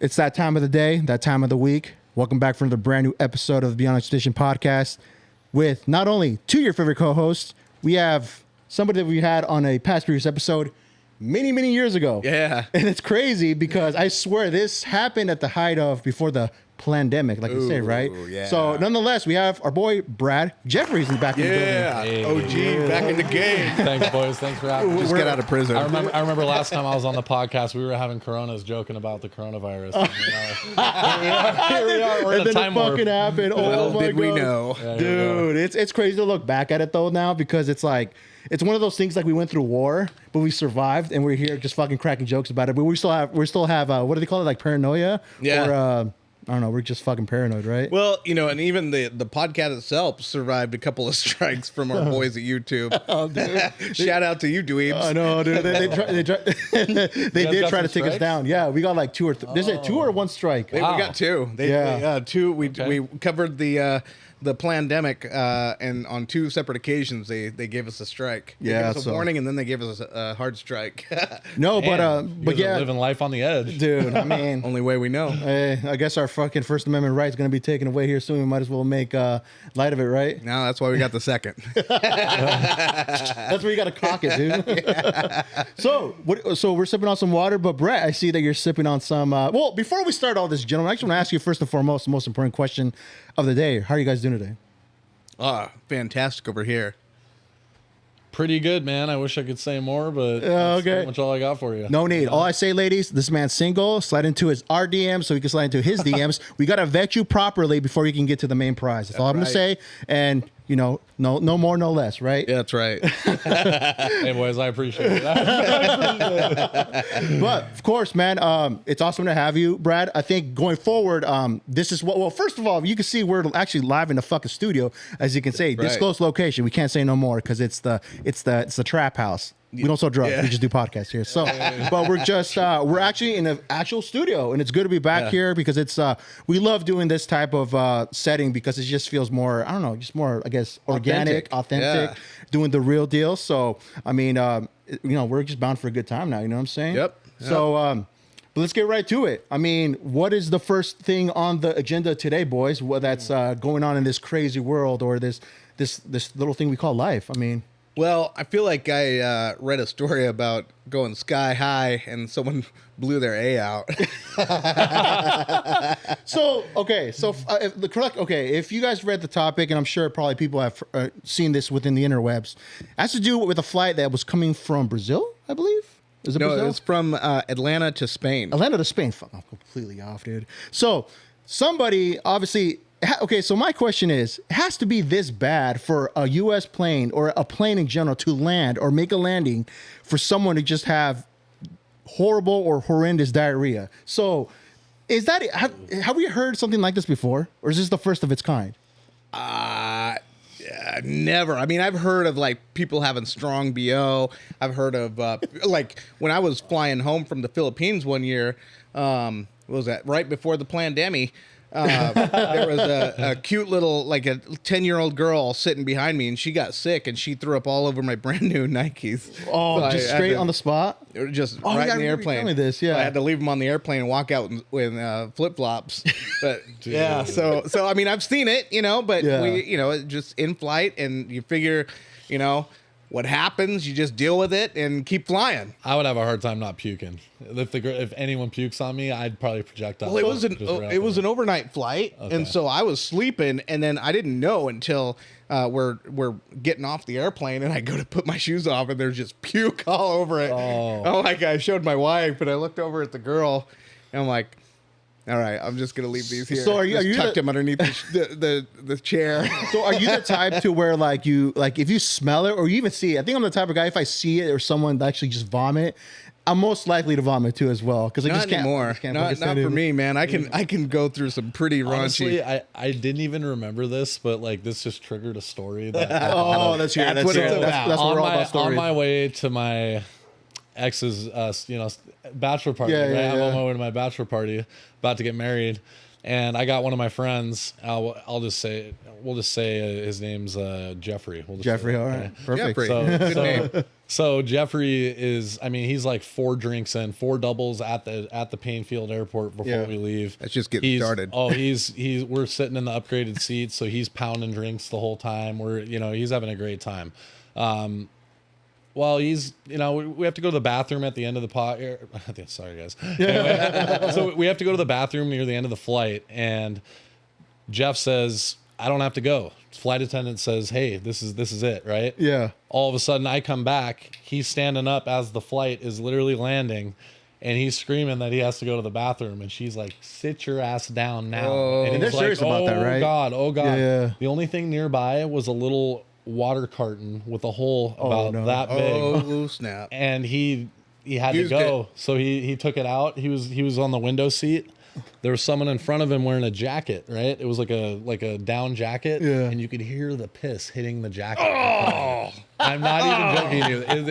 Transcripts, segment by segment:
It's that time of the day, that time of the week. Welcome back for another brand new episode of the Beyond Expedition podcast with not only two of your favorite co-hosts, we have somebody that we had on a past previous episode many years ago. Yeah. And it's crazy because I swear this happened at the height of before the pandemic, like you say, right? Yeah. So nonetheless, we have our boy Brad Jeffries back in the building. Hey. OG back in the game. Thanks, boys. Thanks for having me. Just get out of prison. I remember last time I was on the podcast, we were having Coronas, joking about the coronavirus. Here we are. We're in a time warp. Fucking happened. Oh Little my did we God. know. Yeah, Dude, it's crazy to look back at it though now because it's like it's one of those things like we went through war, but we survived and we're here just fucking cracking jokes about it. But we still have what do they call it? Like paranoia? Yeah. Or I don't know, we're just fucking paranoid, right? Well, you know, and even the podcast itself survived a couple of strikes from our boys at YouTube. Oh, dude. Shout out to you, dweebs. I know, dude. They did try to take us strikes? down. Yeah, we got like two or is it two or one strike? We got two. Two. We covered the pandemic, and on two separate occasions they gave us a strike. They gave us a warning, and then they gave us a hard strike. No, You but guys yeah, are living life on the edge. dude. I mean, Only way we know. I guess our fucking First Amendment rights going to be taken away here soon. We might as well make light of it, right? Now that's why we got the second. That's where you got to cock it, dude. So we're sipping on some water, but Brett, I see that you're sipping on some. Well, before we start all this, gentlemen, I actually want to ask you first and foremost the most important question of the day. How are you guys doing today? Fantastic over here. Pretty good, man. I wish I could say more, but that's okay. pretty much all I got for you. No need. All I say, ladies, this man's single. Slide into his RDM so he can slide into his DMs. We got to vet you properly before you can get to the main prize. That's all I'm going to say. And, you know, no more, no less, right? Yeah, that's right. Hey, boys, I appreciate that. But of course, man, it's awesome to have you, Brad. I think going forward, this is what. Well, first of all, you can see we're actually live in the fucking studio, as you can say. Right. Disclosed location. We can't say no more because it's the trap house. We don't sell drugs. Yeah. We just do podcasts here. So, but we're actually in an actual studio, and it's good to be back here because it's we love doing this type of setting because it just feels more, I don't know, just more, I guess, organic, authentic, doing the real deal. So, I mean, you know, we're just bound for a good time now. You know what I'm saying? Yep. So, but let's get right to it. I mean, what is the first thing on the agenda today, boys? What that's going on in this crazy world or this little thing we call life? I mean. Well, I feel like I read a story about going sky high and someone blew their A out. So, okay. So, if you guys read the topic, and I'm sure probably people have seen this within the interwebs, it has to do with a flight that was coming from Brazil, I believe. Is it No, Brazil? it was from Atlanta to Spain. Atlanta to Spain. Fuck, I'm completely off, dude. So, somebody obviously. Okay, so my question is, it has to be this bad for a U.S. plane or a plane in general to land or make a landing for someone to just have horrible or horrendous diarrhea. So, is that have we heard something like this before, or is this the first of its kind? Never. I mean, I've heard of like people having strong BO. I've heard of like when I was flying home from the Philippines one year. What was that? Right before the pandemic. There was a cute little, like a 10-year-old girl sitting behind me, and she got sick, and she threw up all over my brand new Nikes. Oh, So just I straight had to- on the spot? Just Oh, right yeah, in the I remember you airplane. telling me this, yeah. I had to leave them on the airplane and walk out with flip-flops. But yeah, so I mean, I've seen it, you know, but Yeah. we, you know, it just in flight, and you figure, you know, what happens, you just deal with it and keep flying. I would have a hard time not puking. If anyone pukes on me, I'd probably project out. Well, it was an overnight flight, and so I was sleeping, and then I didn't know until we're getting off the airplane, and I go to put my shoes off, and there's just puke all over it. Oh my God! I showed my wife, but I looked over at the girl, and I'm like, all right, I'm just gonna leave these here. So are you tucked them underneath the chair? So are you the type to where like if you smell it or you even see it? I think I'm the type of guy, if I see it or someone actually just vomit, I'm most likely to vomit too as well because I Not just can't. anymore. Not for me, man. I can go through some pretty raunchy. Honestly, I didn't even remember this, but like this just triggered a story. That Oh, that's here. That's what here. it's That's about. what we're all about on stories. my way to my ex's, bachelor party. Yeah, right? yeah, I'm yeah. on my way to my bachelor party, about to get married. And I got one of my friends. We'll just say his name's Jeffrey. We'll just Jeffrey, say, all okay? right. Perfect. Jeffrey. So, Good name. so Jeffrey is, I mean, he's like 4 drinks in, 4 doubles at the Painfield Airport before we leave. That's just getting started. Oh, we're sitting in the upgraded seats, so he's pounding drinks the whole time. He's having a great time. Well, we have to go to the bathroom at the end of the pod. Sorry, guys. Anyway, so we have to go to the bathroom near the end of the flight, and Jeff says, "I don't have to go." Flight attendant says, "Hey, this is it, right?" Yeah. All of a sudden, I come back. He's standing up as the flight is literally landing, and he's screaming that he has to go to the bathroom. And she's like, "Sit your ass down now." And And they're he's serious about that, right? Oh God. Yeah. The only thing nearby was a little water carton with a hole about that big. Oh, snap. And he had to Used go, it. so he took it out. He was on the window seat. There was someone in front of him wearing a jacket, right? It was like a down jacket, Yeah. and you could hear the piss hitting the jacket. Oh, I'm not even joking.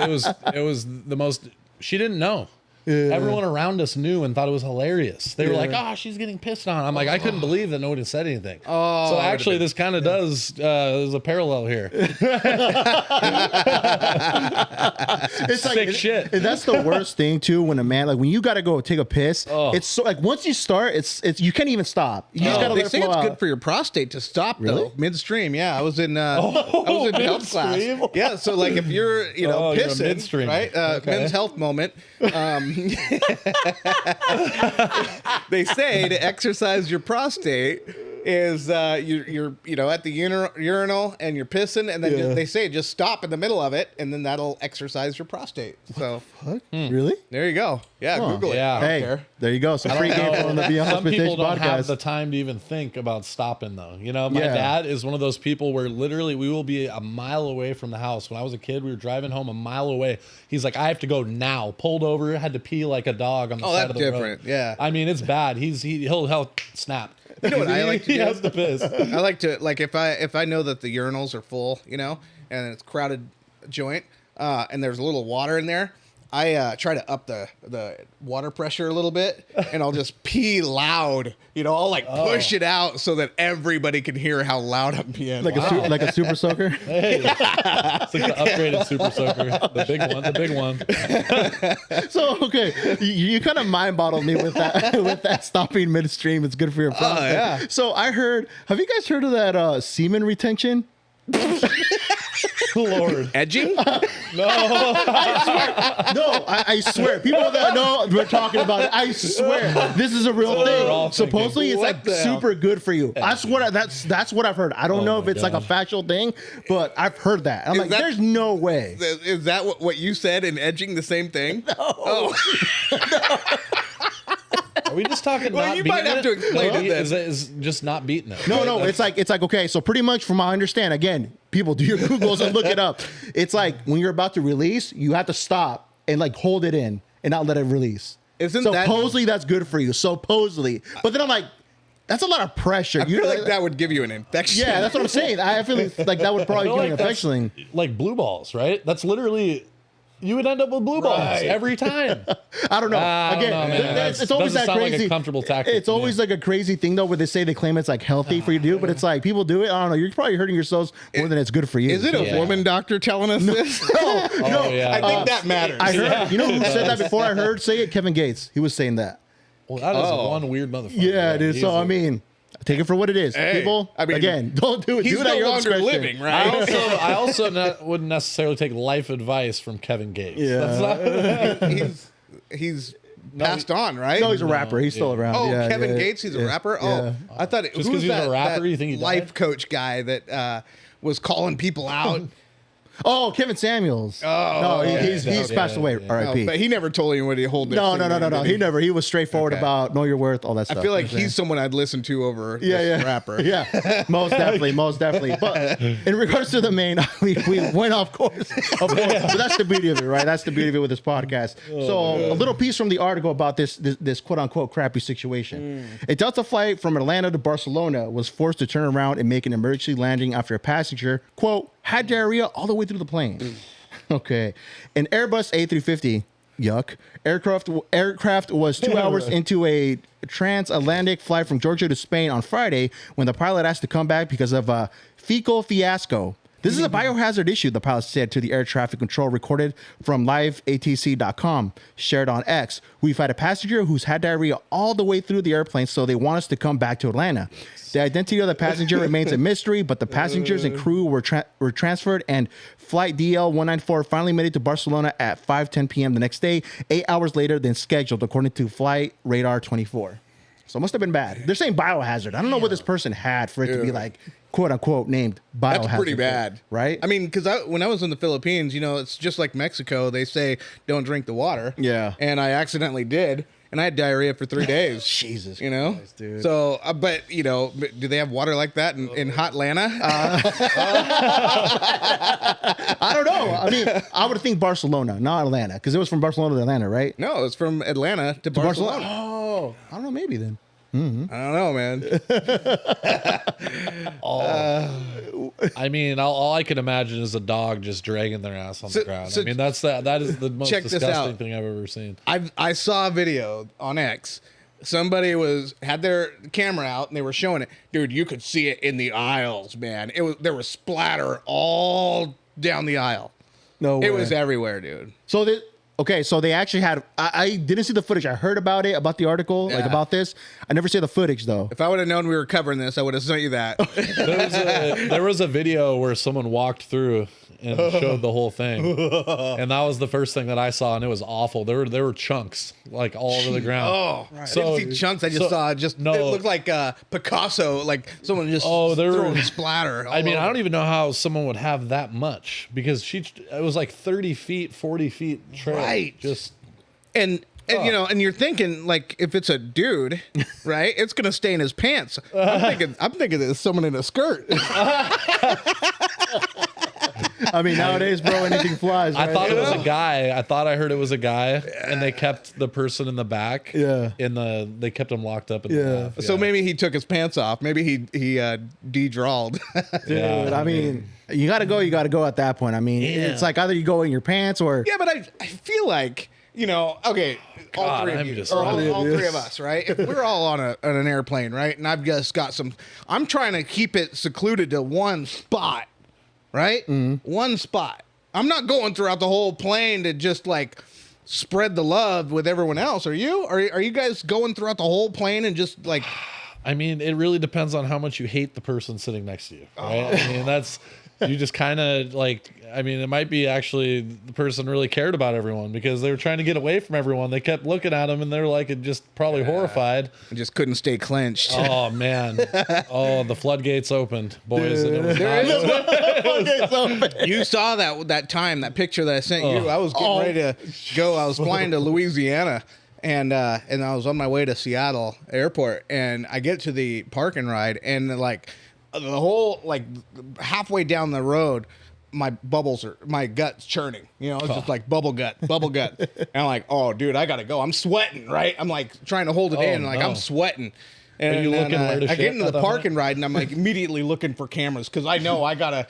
It was the most. She didn't know. Yeah. Everyone around us knew and thought it was hilarious. They were Yeah. like, "Oh, she's getting pissed on." I'm like, I couldn't believe that no one had said anything. Oh, So I would've actually, been- this kind of does. There's a parallel here. It's like Sick shit. And that's the worst thing too. When a man, like when you got to go take a piss, Oh. it's so like once you start, it's you can't even stop. You just No. gotta They let say it flow it's out. good for your prostate to stop Really? though midstream. Yeah, I was in health class. midstream? Yeah, so like if you're Oh, you're a pissing, midstream. right? Okay. Men's health moment. They say to exercise your prostate is you're at the urinal and you're pissing, and then Yeah. they say just stop in the middle of it, and then that'll exercise your prostate. So Really? there you go. Yeah, Huh. Google it. Yeah. I don't Hey, care. there you go. So free game from the Beyond Some people Expectation don't have podcast. the time to even think about stopping, though. My Yeah. dad is one of those people where literally we will be a mile away from the house. When I was a kid, we were driving home a mile away. He's like, "I have to go now." Pulled over, had to pee like a dog on the Oh, side that's of the road. different. Yeah. I mean, it's bad. He'll snap. You know what I like to He do? has to piss. I like to if I know that the urinals are full, and it's crowded joint, and there's a little water in there, I try to up the water pressure a little bit, and I'll just pee loud. I'll push it out so that everybody can hear how loud I'm peeing. like a super soaker. Hey, it's like the upgraded super soaker, the big one. So okay, you kind of mind bottled me with that with that stopping midstream. It's good for your prostate. yeah. So I heard. Have you guys heard of that semen retention? Lord. Edging? No, I swear. People that know we're talking about it. I swear, this is a real we're all thing. Supposedly, it's What like the hell? super good for you. That's what I've heard. I don't know if my it's like a God. factual thing, but I've heard that. I'm Is like, that- there's no way. Is that what you said in edging the same thing? No. Oh. Are we just talking Well, not you beating might have it? to explain No, it then. is just not beating it. No, it's like okay. So pretty much, from what I understand, again, people do your Googles and look it up. It's like when you're about to release, you have to stop and like hold it in and not let it release. Isn't that- supposedly that's good for you? Supposedly, but then I'm like, that's a lot of pressure. I feel like that would give you an infection. Yeah, that's what I'm saying. I feel like that would probably I feel give me an that's infection. like blue balls, right? That's literally you would end up with blue balls Right. every time. I don't know. I don't Again, know, man. it's always Doesn't that sound like a crazy. comfortable tactic It's to me. always like a crazy thing though, where they say they claim it's like healthy for you to do, but it's like people do it. I don't know. You're probably hurting yourselves more than it's good for you. Is it a Yeah. woman doctor telling us this? No, Oh, yeah. I think that matters. I heard. You know who said that before? I heard say it. Kevin Gates. He was saying that. Well, that is Oh. one weird motherfucker. Yeah, it is. he's So a- I mean, take it for what it is. Hey, People, I mean, again, don't do it. He's Do it at no your own longer discretion. living, I right? also wouldn't necessarily take life advice from Kevin Gates. Yeah. That's not, he's passed on, right? No, he's a rapper. He's still around. Oh, Yeah, Kevin yeah, Gates, he's yeah, a rapper. Oh, yeah. I thought it Just who's 'cause he's a that- rapper, that you think he life died? coach guy that was calling people out. Oh, Kevin Samuels. Oh, no, yeah, he's passed away. yeah. Oh, R.I.P. but he never told anyone to hold their No, semen, did He never. He was straightforward Okay. about know your worth, all that stuff. I feel like You know what I'm he's someone I'd listen to over saying? this rapper. Yeah, most definitely. But in regards to the main, we went off course. But that's the beauty of it, right? That's the beauty of it with this podcast. So a little piece from the article about this quote unquote crappy situation. A Delta flight from Atlanta to Barcelona was forced to turn around and make an emergency landing after a passenger, quote, had diarrhea all the way through the plane. Okay. An Airbus A350 Yuck. Aircraft was 2 hours into a transatlantic flight from Georgia to Spain on Friday when the pilot asked to come back because of a fecal fiasco. This is a biohazard issue, the pilot said to the air traffic control, recorded from liveatc.com, shared on X. We've had a passenger who's had diarrhea all the way through the airplane, so they want us to come back to Atlanta. The identity of the passenger remains a mystery, but the passengers and crew were transferred, and flight DL-194 finally made it to Barcelona at 5:10 p.m. the next day, 8 hours later than scheduled, according to Flight Radar 24. So it must have been bad. They're saying biohazard. I don't know what this person had for it to be like, quote unquote, named biohazard. That's pretty bad, right? I mean, because when I was in the Philippines, you know, it's just like Mexico. They say don't drink the water. Yeah. And I accidentally did, and I had diarrhea for 3 days. Jesus, you know, Christ, dude. So, but you know, do they have water like that in hot Atlanta? I don't know. I mean, I would think Barcelona, not Atlanta, because it was from Barcelona to Atlanta, right? No, it's from Atlanta to Barcelona. Oh, I don't know. Maybe then. I don't know, man. I mean, all I can imagine is a dog just dragging their ass on the ground. I mean, that is the most check this disgusting out. thing I've ever seen. I saw a video on X. Somebody had their camera out and they were showing it. Dude, you could see it in the aisles, man. There was splatter all down the aisle. No way. It was everywhere, dude. So they actually had. I didn't see the footage. I heard about it, about the article, like Yeah. about this. I never saw the footage though. If I would have known we were covering this, I would have sent you that. There was a video where someone walked through and showed the whole thing, and that was the first thing that I saw, and it was awful. There were chunks like all over the ground. Oh, I didn't see chunks. I just saw it looked like Picasso, like someone just throwing splatter. I mean, I don't even know how someone would have that much, because it was like 30 feet, 40 feet trail. Right. Just and you know, and you're thinking, like, if it's a dude, right, it's gonna stay in his pants. I'm thinking there's someone in a skirt. I mean, nowadays, bro, anything flies. Right? I thought it was a guy. I thought I heard it was a guy, and they kept the person in the back. Yeah. They kept him locked up in the back. So maybe he took his pants off. Maybe he de-drawled. Dude, Yeah, I mean, you gotta go at that point. I mean, it's like either you go in your pants or Yeah, but I feel like, you know, okay, all God, three of I'm you, just- or All all three of us, right? If we're all on an airplane, right, and I've just got I'm trying to keep it secluded to one spot, right? One spot. I'm not going throughout the whole plane to just like spread the love with everyone else. Are you? Are you guys going throughout the whole plane and just like? I mean, it really depends on how much you hate the person sitting next to you, right? I mean, you just kind of like, I mean, it might be actually the person really cared about everyone because they were trying to get away from everyone. They kept looking at him and they're like, just probably horrified. I just couldn't stay clenched. Oh man. Oh, the floodgates opened, boys. And it was not- You saw that picture that I sent you. I was getting ready to go. I was flying to Louisiana, and I was on my way to Seattle airport, and I get to the parking ride, and like the whole like halfway down the road, my gut's churning. You know, it's just like bubble gut. And I'm like, oh, dude, I gotta go. I'm sweating, right? I'm like trying to hold it in, like no. I'm sweating. And you looking where to I shit get into at the that parking ride, and I'm like immediately looking for cameras because I know I gotta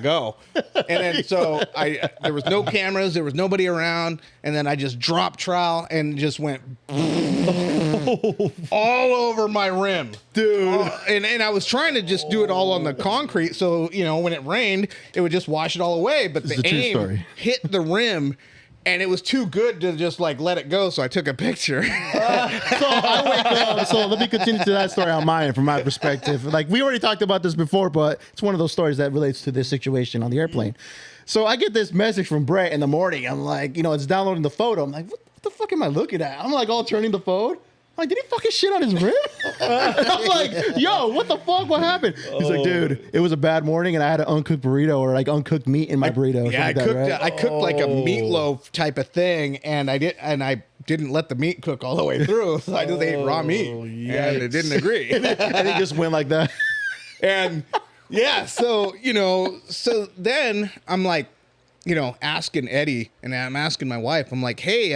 go. And then so there was no cameras, there was nobody around, and then I just dropped trowel and just went all over my rim, dude. And I was trying to just do it all on the concrete, so you know when it rained, it would just wash it all away. But This is the a true aim story. hit the rim. And it was too good to just like let it go, so I took a picture. So I wake up. So let me continue to that story on my end, from my perspective. Like we already talked about this before, but it's one of those stories that relates to this situation on the airplane. So I get this message from Brett in the morning. I'm like, you know, it's downloading the photo. I'm like, what the fuck am I looking at? I'm like all turning the phone. I'm like, did he fucking shit on his rim? I'm like, yo, what the fuck? What happened? He's like, dude, it was a bad morning and I had an uncooked burrito or like uncooked meat in my burrito. or Yeah, I something like cooked. that, right? I cooked like a meatloaf type of thing, and I didn't let the meat cook all the way through. So I just ate raw meat, and it didn't agree. And he just went like that. And yeah, so you know, so then I'm like, asking Eddie, and I'm asking my wife, I'm like, hey,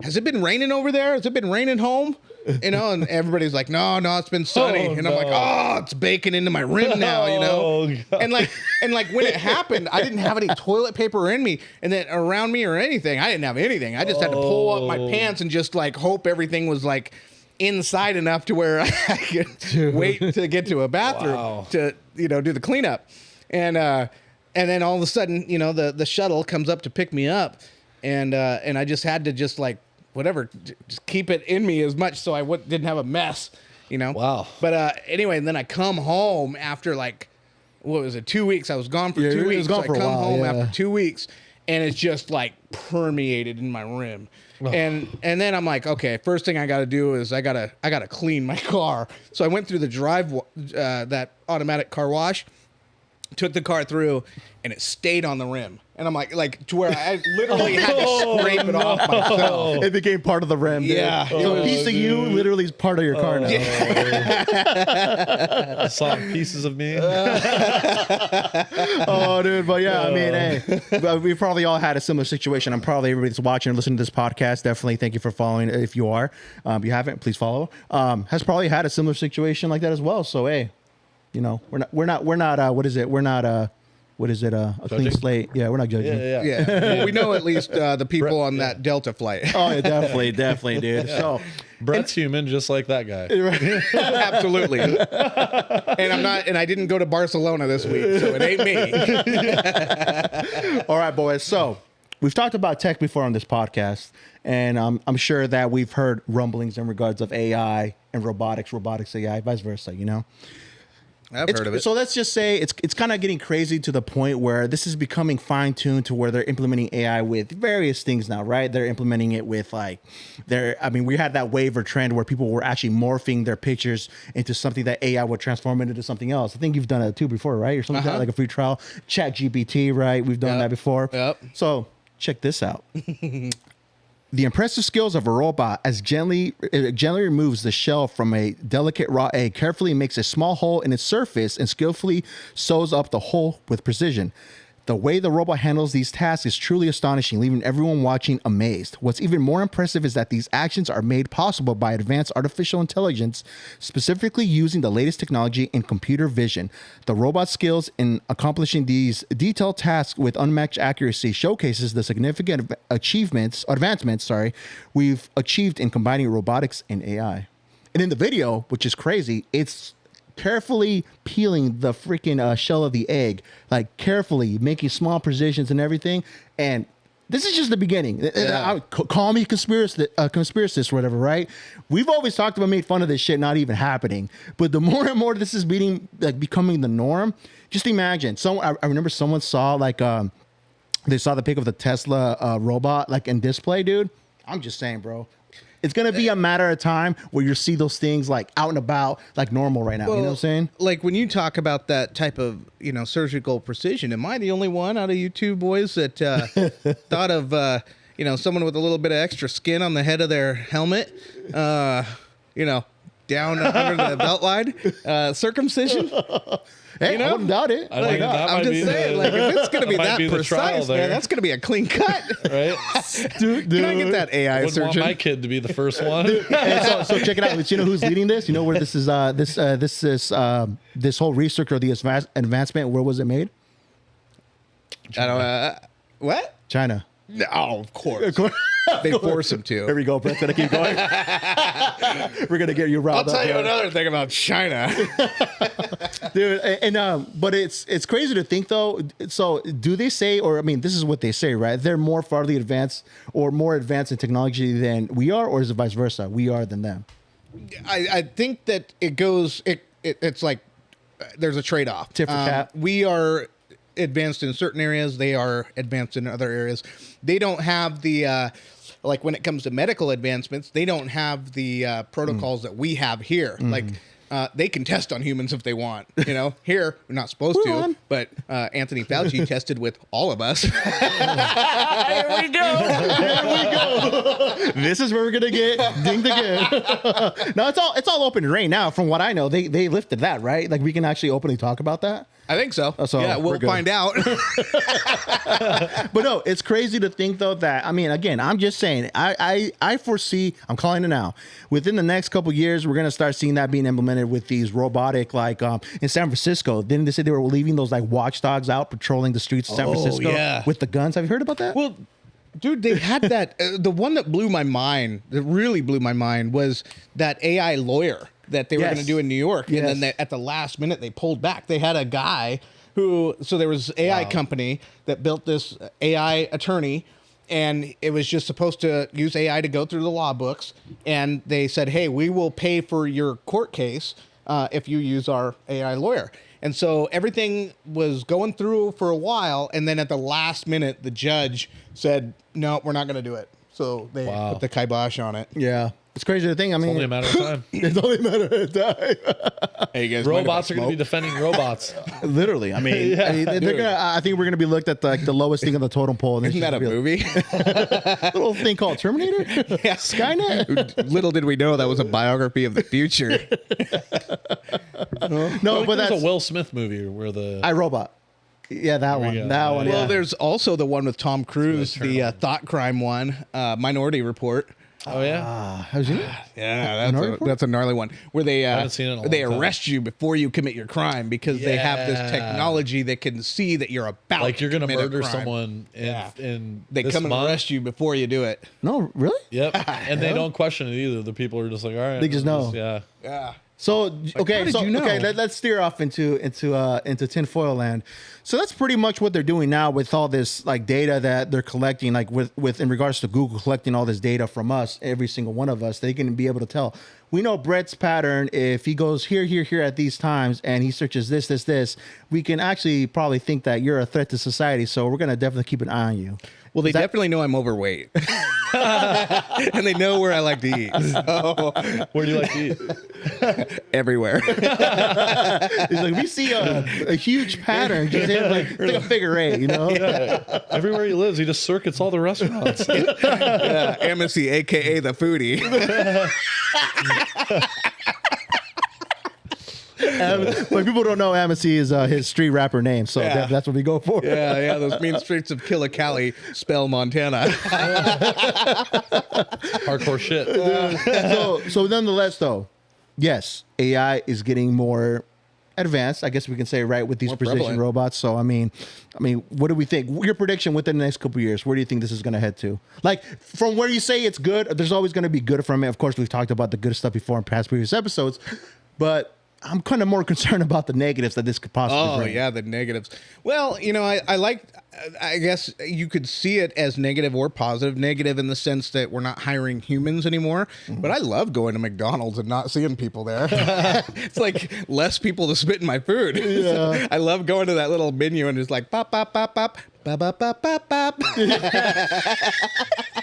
has it been raining over there? Has it been raining home? And everybody's like, no, it's been sunny. Oh, and I'm like, oh, it's baking into my rim now, Oh, God. And like when it happened, I didn't have any toilet paper in me, and then around me or anything. I didn't have anything. I just had to pull up my pants and just like hope everything was like inside enough to where I could wait to get to a bathroom to do the cleanup. And then all of a sudden, the shuttle comes up to pick me up, and I just had to just like whatever, just keep it in me as much so I didn't have a mess, Wow. But anyway, and then I come home after like, what was it, 2 weeks? I was gone for 2 weeks. Gone for I come a while, home after 2 weeks, and it's just like permeated in my rim. And then I'm like, okay, first thing I got to do is I gotta clean my car. So I went through the that automatic car wash, took the car through, and it stayed on the rim. And I'm like to where I literally had to scrape it off myself. It became part of the rim. Dude. Yeah. So a piece of you literally is part of your car now. I saw pieces of me. Oh, dude. But yeah, I mean, hey, we probably all had a similar situation. I'm probably everybody that's watching or listening to this podcast. Definitely thank you for following. If you are, if you haven't, please follow. Has probably had a similar situation like that as well. So, hey, we're not, what is it? We're not, what is it? A clean slate. Yeah, we're not judging. Yeah. Well, we know at least the people on that Delta flight. Oh, yeah, definitely, dude. So Brett's human, just like that guy. Absolutely. And I didn't go to Barcelona this week, so it ain't me. All right, boys. So we've talked about tech before on this podcast, and I'm sure that we've heard rumblings in regards of AI and robotics AI, vice versa. I've heard of it. So let's just say it's kind of getting crazy to the point where this is becoming fine-tuned to where they're implementing AI with various things now, right? They're implementing it with we had that wave or trend where people were actually morphing their pictures into something that AI would transform into something else. I think you've done it too before, right? Or something like a free trial. ChatGPT, right? We've done that before. Yep. So check this out. The impressive skills of a robot as gently removes the shell from a delicate raw egg, carefully makes a small hole in its surface, and skillfully sews up the hole with precision. The way the robot handles these tasks is truly astonishing, leaving everyone watching amazed. What's even more impressive is that these actions are made possible by advanced artificial intelligence, specifically using the latest technology in computer vision. The robot's skills in accomplishing these detailed tasks with unmatched accuracy showcases the significant advancements we've achieved in combining robotics and AI. And in the video, which is crazy, it's carefully peeling the freaking shell of the egg, like carefully making small precisions and everything. And this is just the beginning. Call me conspiracist or whatever, right? We've always talked about, made fun of this shit not even happening. But the more and more this is becoming the norm, just imagine. I remember someone saw they saw the pic of the Tesla robot in display, dude. I'm just saying, bro. It's going to be a matter of time where you see those things out and about like normal right now. You know what I'm saying? Like when you talk about that type of, surgical precision, am I the only one out of you two boys that thought of, someone with a little bit of extra skin on the head of their helmet, down under the belt line, circumcision? Hey, I wouldn't doubt it. I'm just saying, if it's going to be that precise, man, that's going to be a clean cut. Right? Dude, Can I get that AI Wouldn't surgeon? want my kid to be the first one. Hey, so check it out. You know who's leading this? You know where this is? This whole research or the advancement. Where was it made? I don't. What? China. No, of course. They force him to. Here we go. Brett's gonna keep going. We're gonna get you riled I'll up. tell you another thing about China. Dude, but it's crazy to think though. So do they say, or this is what they say, right? They're more farther advanced or more advanced in technology than we are, or is it vice versa? We are than them. I think that it's like there's a trade-off. Tit for tat. We are advanced in certain areas. They are advanced in other areas. They don't have the when it comes to medical advancements, they don't have the protocols that we have here. They can test on humans if they want. Here we're not supposed to. But Anthony Fauci tested with all of us. Here we go. This is where we're gonna get dinged again. No, it's all open and rain now. From what I know, they lifted that, right? We can actually openly talk about that. I think so. So yeah, we're we'll good. find out. But no, it's crazy to think though that I mean, again, I'm just saying, I foresee, I'm calling it now. Within the next couple years, we're gonna start seeing that being implemented with these robotic, like in San Francisco. Didn't they say they were leaving those like watchdogs out patrolling the streets of San Francisco yeah. with the guns? Have you heard about that? Well, dude, they had that. The one that blew my mind, that really blew my mind, was that AI lawyer that they were Yes. going to do in New York. Yes. And then at the last minute, they pulled back. They had a guy who, so there was AI company that built this AI attorney, and it was just supposed to use AI to go through the law books. And they said, hey, we will pay for your court case if you use our AI lawyer. And so everything was going through for a while, and then at the last minute, the judge said, no, we're not going to do it. So they Wow. put the kibosh on it. Yeah. It's crazy to think. I mean, Only a matter of time. it's only a matter of time. Hey, you guys, Robots are going to be defending robots. Literally. I mean, Yeah. I mean, they're gonna, I think we're going to be looked at like the lowest thing on the totem pole. And Isn't that a movie? little thing called Terminator? Yeah. Skynet? Little did we know that was a biography of the future. No, but There's that's a Will Smith movie where the iRobot. Yeah, that we one. go. That one. Well, Yeah. there's also the one with Tom Cruise, turn the on. thought crime one, Minority Report. oh yeah, Have you seen it? Yeah, Minority Report? that's a gnarly one where they haven't seen it in a they long time. arrest you before you commit your crime because they have this Yeah. technology that can see that you're about like you're to going to commit a murder crime. someone in Yeah. in They this come and month. arrest you before you do it. No, really? Yep, and they don't question it either. The people are just like, all right, They just know. yeah. Yeah. So how okay, did so you know? okay, let's steer off into tinfoil land. So that's pretty much what they're doing now with all this like data that they're collecting, like with in regards to Google collecting all this data from us, every single one of us. They can be able to tell. We know Brett's pattern. If he goes here at these times and he searches this, we can actually probably think that you're a threat to society. So we're gonna definitely keep an eye on you. Well, they that- definitely know I'm overweight, and they know where I like to eat. So Where do you like to eat? everywhere. He's like, we see a huge pattern, just here, like it's like a figure eight, you know? Everywhere he lives, he just circuits all the restaurants. Yeah, Amicy, aka the foodie. But people don't know Amicy is his street rapper name, so Yeah. that's what we go for. Yeah, those mean streets of Killicali spell Montana. Hardcore shit. So nonetheless, though, yes, AI is getting more advanced, I guess we can say, right, with these More precision prevalent. robots. So I mean, what do we think? Your prediction within the next couple of years, where do you think this is going to head to? Like from where you say it's good, there's always going to be good from it. Of course, we've talked about the good stuff before in past previous episodes, but I'm kind of more concerned about the negatives that this could possibly Oh bring. yeah, the negatives. Well, I like. I guess you could see it as negative or positive. Negative in the sense that we're not hiring humans anymore. But I love going to McDonald's and not seeing people there. It's like less people to spit in my food. Yeah. I love going to that little menu and it's like pop pop pop pop. Bop, bop, bop, bop, bop.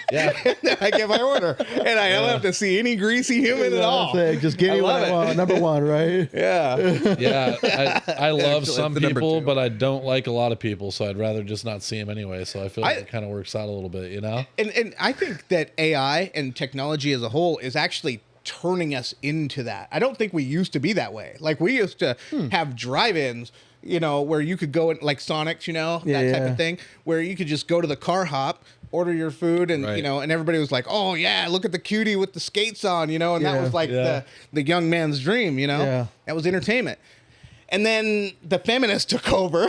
Yeah. I get my order, and I don't have to see any greasy human at all. That's it. Just give me love what I it. want. Number one, right? Yeah, Yeah, I love Actually, some it's the number people, two. but I don't like a lot of people, so I'd rather just not see them anyway. So I feel like I- it kind of works out a little bit, you know? and I think that AI and technology as a whole is actually turning us into that. I don't think we used to be that way. Like we used to have drive-ins, where you could go in like Sonics, that type Yeah. of thing, where you could just go to the car hop, order your food, and Right. and everybody was like, "Oh yeah, look at the cutie with the skates on," and that Yeah. was like Yeah. the young man's dream, Yeah. That was entertainment. And then the feminists took over.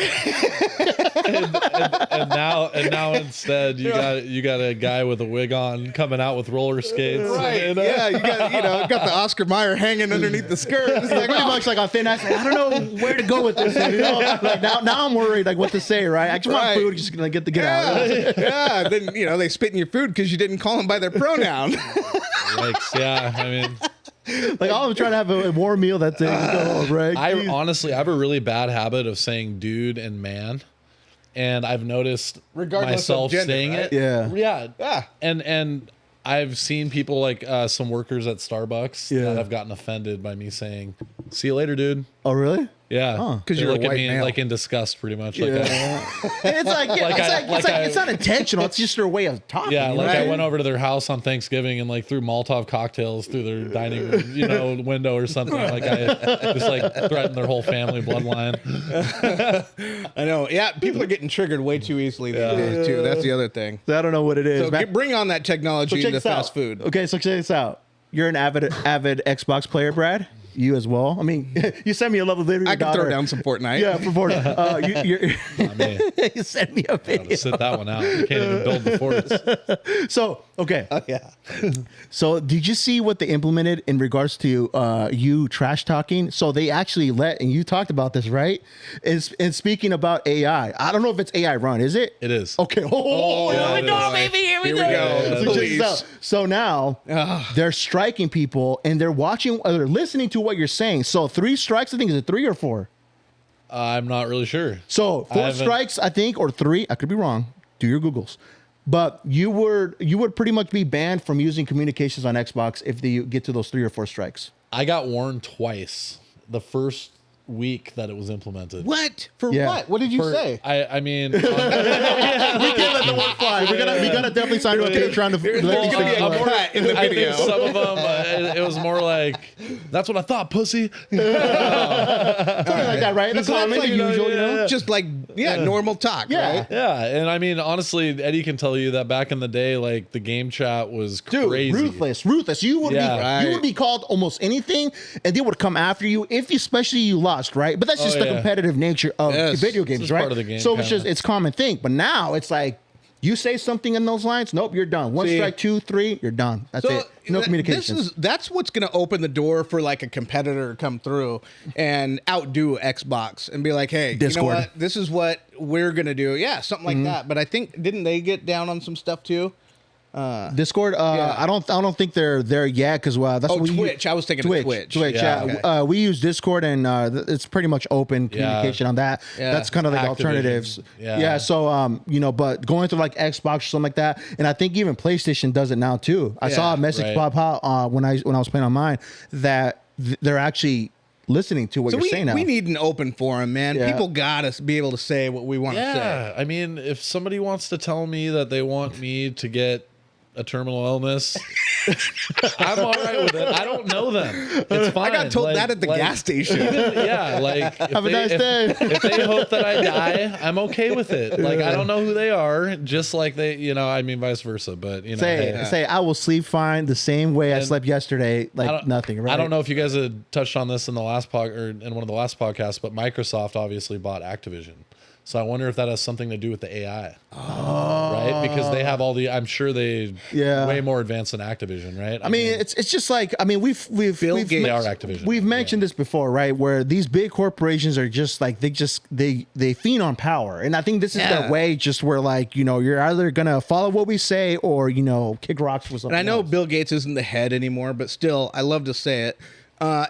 And now instead you got a guy with a wig on coming out with roller skates. Right. you know? Yeah, you got the Oscar Mayer hanging underneath the skirt. It's like, Pretty much like on thin ice. Like, I don't know where to go with this. Like now I'm worried like what to say. Right? I just want Right. food. Just gonna get out. yeah. Then they spit in your food because you didn't call them by their pronoun. Yikes, yeah. I mean, Like I'm trying to have a warm meal that day. Just go home, right? I honestly I have a really bad habit of saying dude and man, and I've noticed Regardless of myself gender, saying right? it. Yeah. Yeah. Yeah. And I've seen people like some workers at Starbucks Yeah. that have gotten offended by me saying, "See you later, dude." Oh really? Yeah, 'Cause They you're a look at white me male. like in disgust, pretty much. Like, It's like, yeah, Like I- it's not intentional. It's just their way of talking. yeah, you know? like I went over to their house on Thanksgiving and like threw Molotov cocktails through their dining, window or something. Like I just like threatened their whole family bloodline. I know. Yeah, people are getting triggered way too easily these days too. That's the other thing. I don't know what it is. So man. bring on that technology check into this out. fast food. Okay, so check this out. You're an avid Xbox player, Brad. You as well. I mean, you sent me a level video. I can throw down some Fortnite. Yeah, for Fortnite. You sent me a video. Sit that one out. You can't even build the forts. So okay. Yeah. So did you see what they implemented in regards to you trash talking? So they actually and you talked about this, right? And speaking about AI, I don't know if it's AI run, is it? It is. Okay. Oh, yeah, here we it go, is. baby. Here we Here go. we go. So check this Police. out. So now they're striking people and they're watching, or they're listening to what you're saying. So 3 strikes, I think, is it 3 or 4? I'm not really sure. So 4 haven't- strikes, I think, or 3. I could be wrong. Do your Googles. But you would pretty much be banned from using communications on Xbox if you get to those 3 or 4 strikes. I got warned twice the first week that it was implemented. What? For Yeah. what? What did you For- say? I mean, We can't let the word fly. We gotta definitely sign to a Patreon to let these There's gonna be things a fly. cut in the I video. think some of them, it was more like, that's what I thought, pussy. Something like that, right? That's So common, like usual, you know? just like normal talk, Yeah. right? Yeah, and I mean, honestly, Eddie can tell you that back in the day, like the game chat was Dude, crazy. ruthless. You would Yeah. be Right. you would be called almost anything, and they would come after you if especially you lost, right? But that's just the yeah. competitive nature of Yes. video It's games, just right? part of the game, so kinda. it's common thing. But now it's like you say something in those lines, nope, you're done. One See. strike, 2, 3, you're done. That's it. No communication. That's what's going to open the door for like a competitor to come through and outdo Xbox and be like, hey, Discord. you know what? This is what we're going to do. Yeah, something like that. But I think didn't they get down on some stuff too? Discord, I don't think they're there yet because that's what we Twitch. I was thinking of Twitch. Yeah, Yeah, okay. we use Discord and it's pretty much open communication on that. Yeah. That's kind of like Activision. alternatives. Yeah. So but going through like Xbox or something like that, and I think even PlayStation does it now too. I saw a Yeah, message right. pop out when I was playing on mine that they're actually listening to what So you're saying now. we need an open forum, man. Yeah. People got to be able to say what we want to say. Yeah, I mean, if somebody wants to tell me that they want me to get a terminal illness, I'm all right with it. I don't know them. It's fine. I got told that at the gas station. Yeah, like if Have a nice day. If they hope that I die, I'm okay with it. Like I don't know who they are, just like they, I mean, vice versa. But say I will sleep fine the same way I slept yesterday, I like don't- nothing. Right? I don't know if you guys had touched on this in the last or in one of the last podcasts, but Microsoft obviously bought Activision. So I wonder if that has something to do with the AI, right? Because they have I'm sure they way more advanced than Activision, right? I mean, it's just like we've Gates. They are Activision. We've mentioned this before, right? Where these big corporations are just like they feed on power, and I think this is their way. Just where like you're either gonna follow what we say or kick rocks with something. And I know else. Bill Gates isn't the head anymore, but still, I love to say it.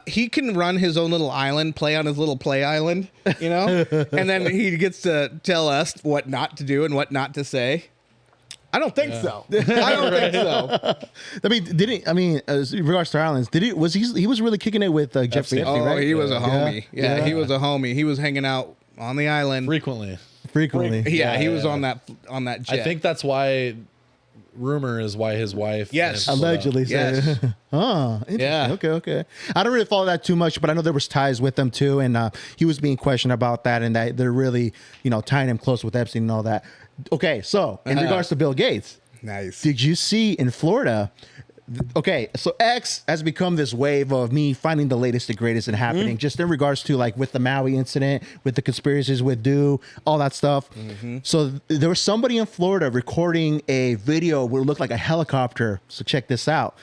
He can run his own little island, play on his little play island, and then he gets to tell us what not to do and what not to say. I don't think so. I don't think so. I mean, as in regards to Islands, he was really kicking it with Jeff Epstein. Epstein, Oh, right? he was a homie. Yeah. Yeah, he was a homie. He was hanging out on the island. frequently. frequently. Yeah, he was yeah. on that jet. I think that's why. Rumor is why his wife. Yes. split up. Allegedly, Yes. said. Interesting. Yeah. Okay. I don't really follow that too much, but I know there was ties with them too, and he was being questioned about that, and that they're really, tying him close with Epstein and all that. Okay, so in regards to Bill Gates, Nice. did you see in Florida? Okay, so X has become this wave of me finding the latest and greatest and happening, just in regards to like with the Maui incident, with the conspiracies with Do, all that stuff. So there was somebody in Florida recording a video where it looked like a helicopter. So check this out.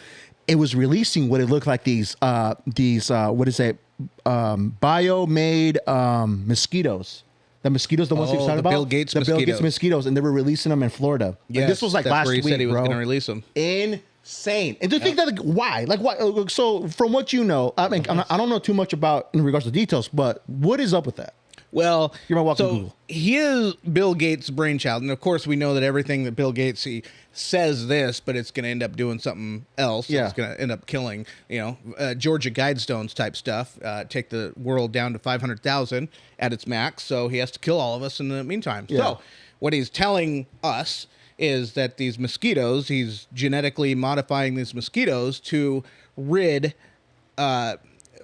It was releasing what it looked like these what is it? Bio-made mosquitoes. The mosquitoes, the ones he was Oh, talking the about? Bill Gates the Bill Gates mosquitoes. mosquitoes, and they were releasing them in Florida. Like, Yes, this was like that's last where he week, said he was bro. going to release them. Insane. And to think that, like, why? Like, why? So, from what you know, I mean, I don't know too much about in regards to details, but what is up with that? Well, You're my walking so Google. he is Bill Gates' brainchild, and of course we know that everything that Bill Gates he says this, but it's going to end up doing something else. Yeah. It's going to end up killing, Georgia Guidestones type stuff. Take the world down to 500,000 at its max, so he has to kill all of us in the meantime. Yeah. So what he's telling us is that these mosquitoes, he's genetically modifying these mosquitoes to rid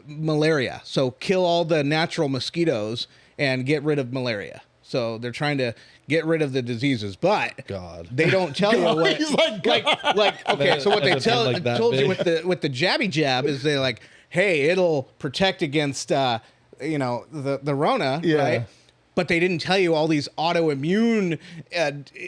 malaria. So kill all the natural mosquitoes and get rid of malaria. So they're trying to get rid of the diseases, but God. they don't tell you what. He's like, Okay, so what they That's been like that told you big. with the jabby jab is they're like, hey, it'll protect against the Rona, Yeah. right? But they didn't tell you all these autoimmune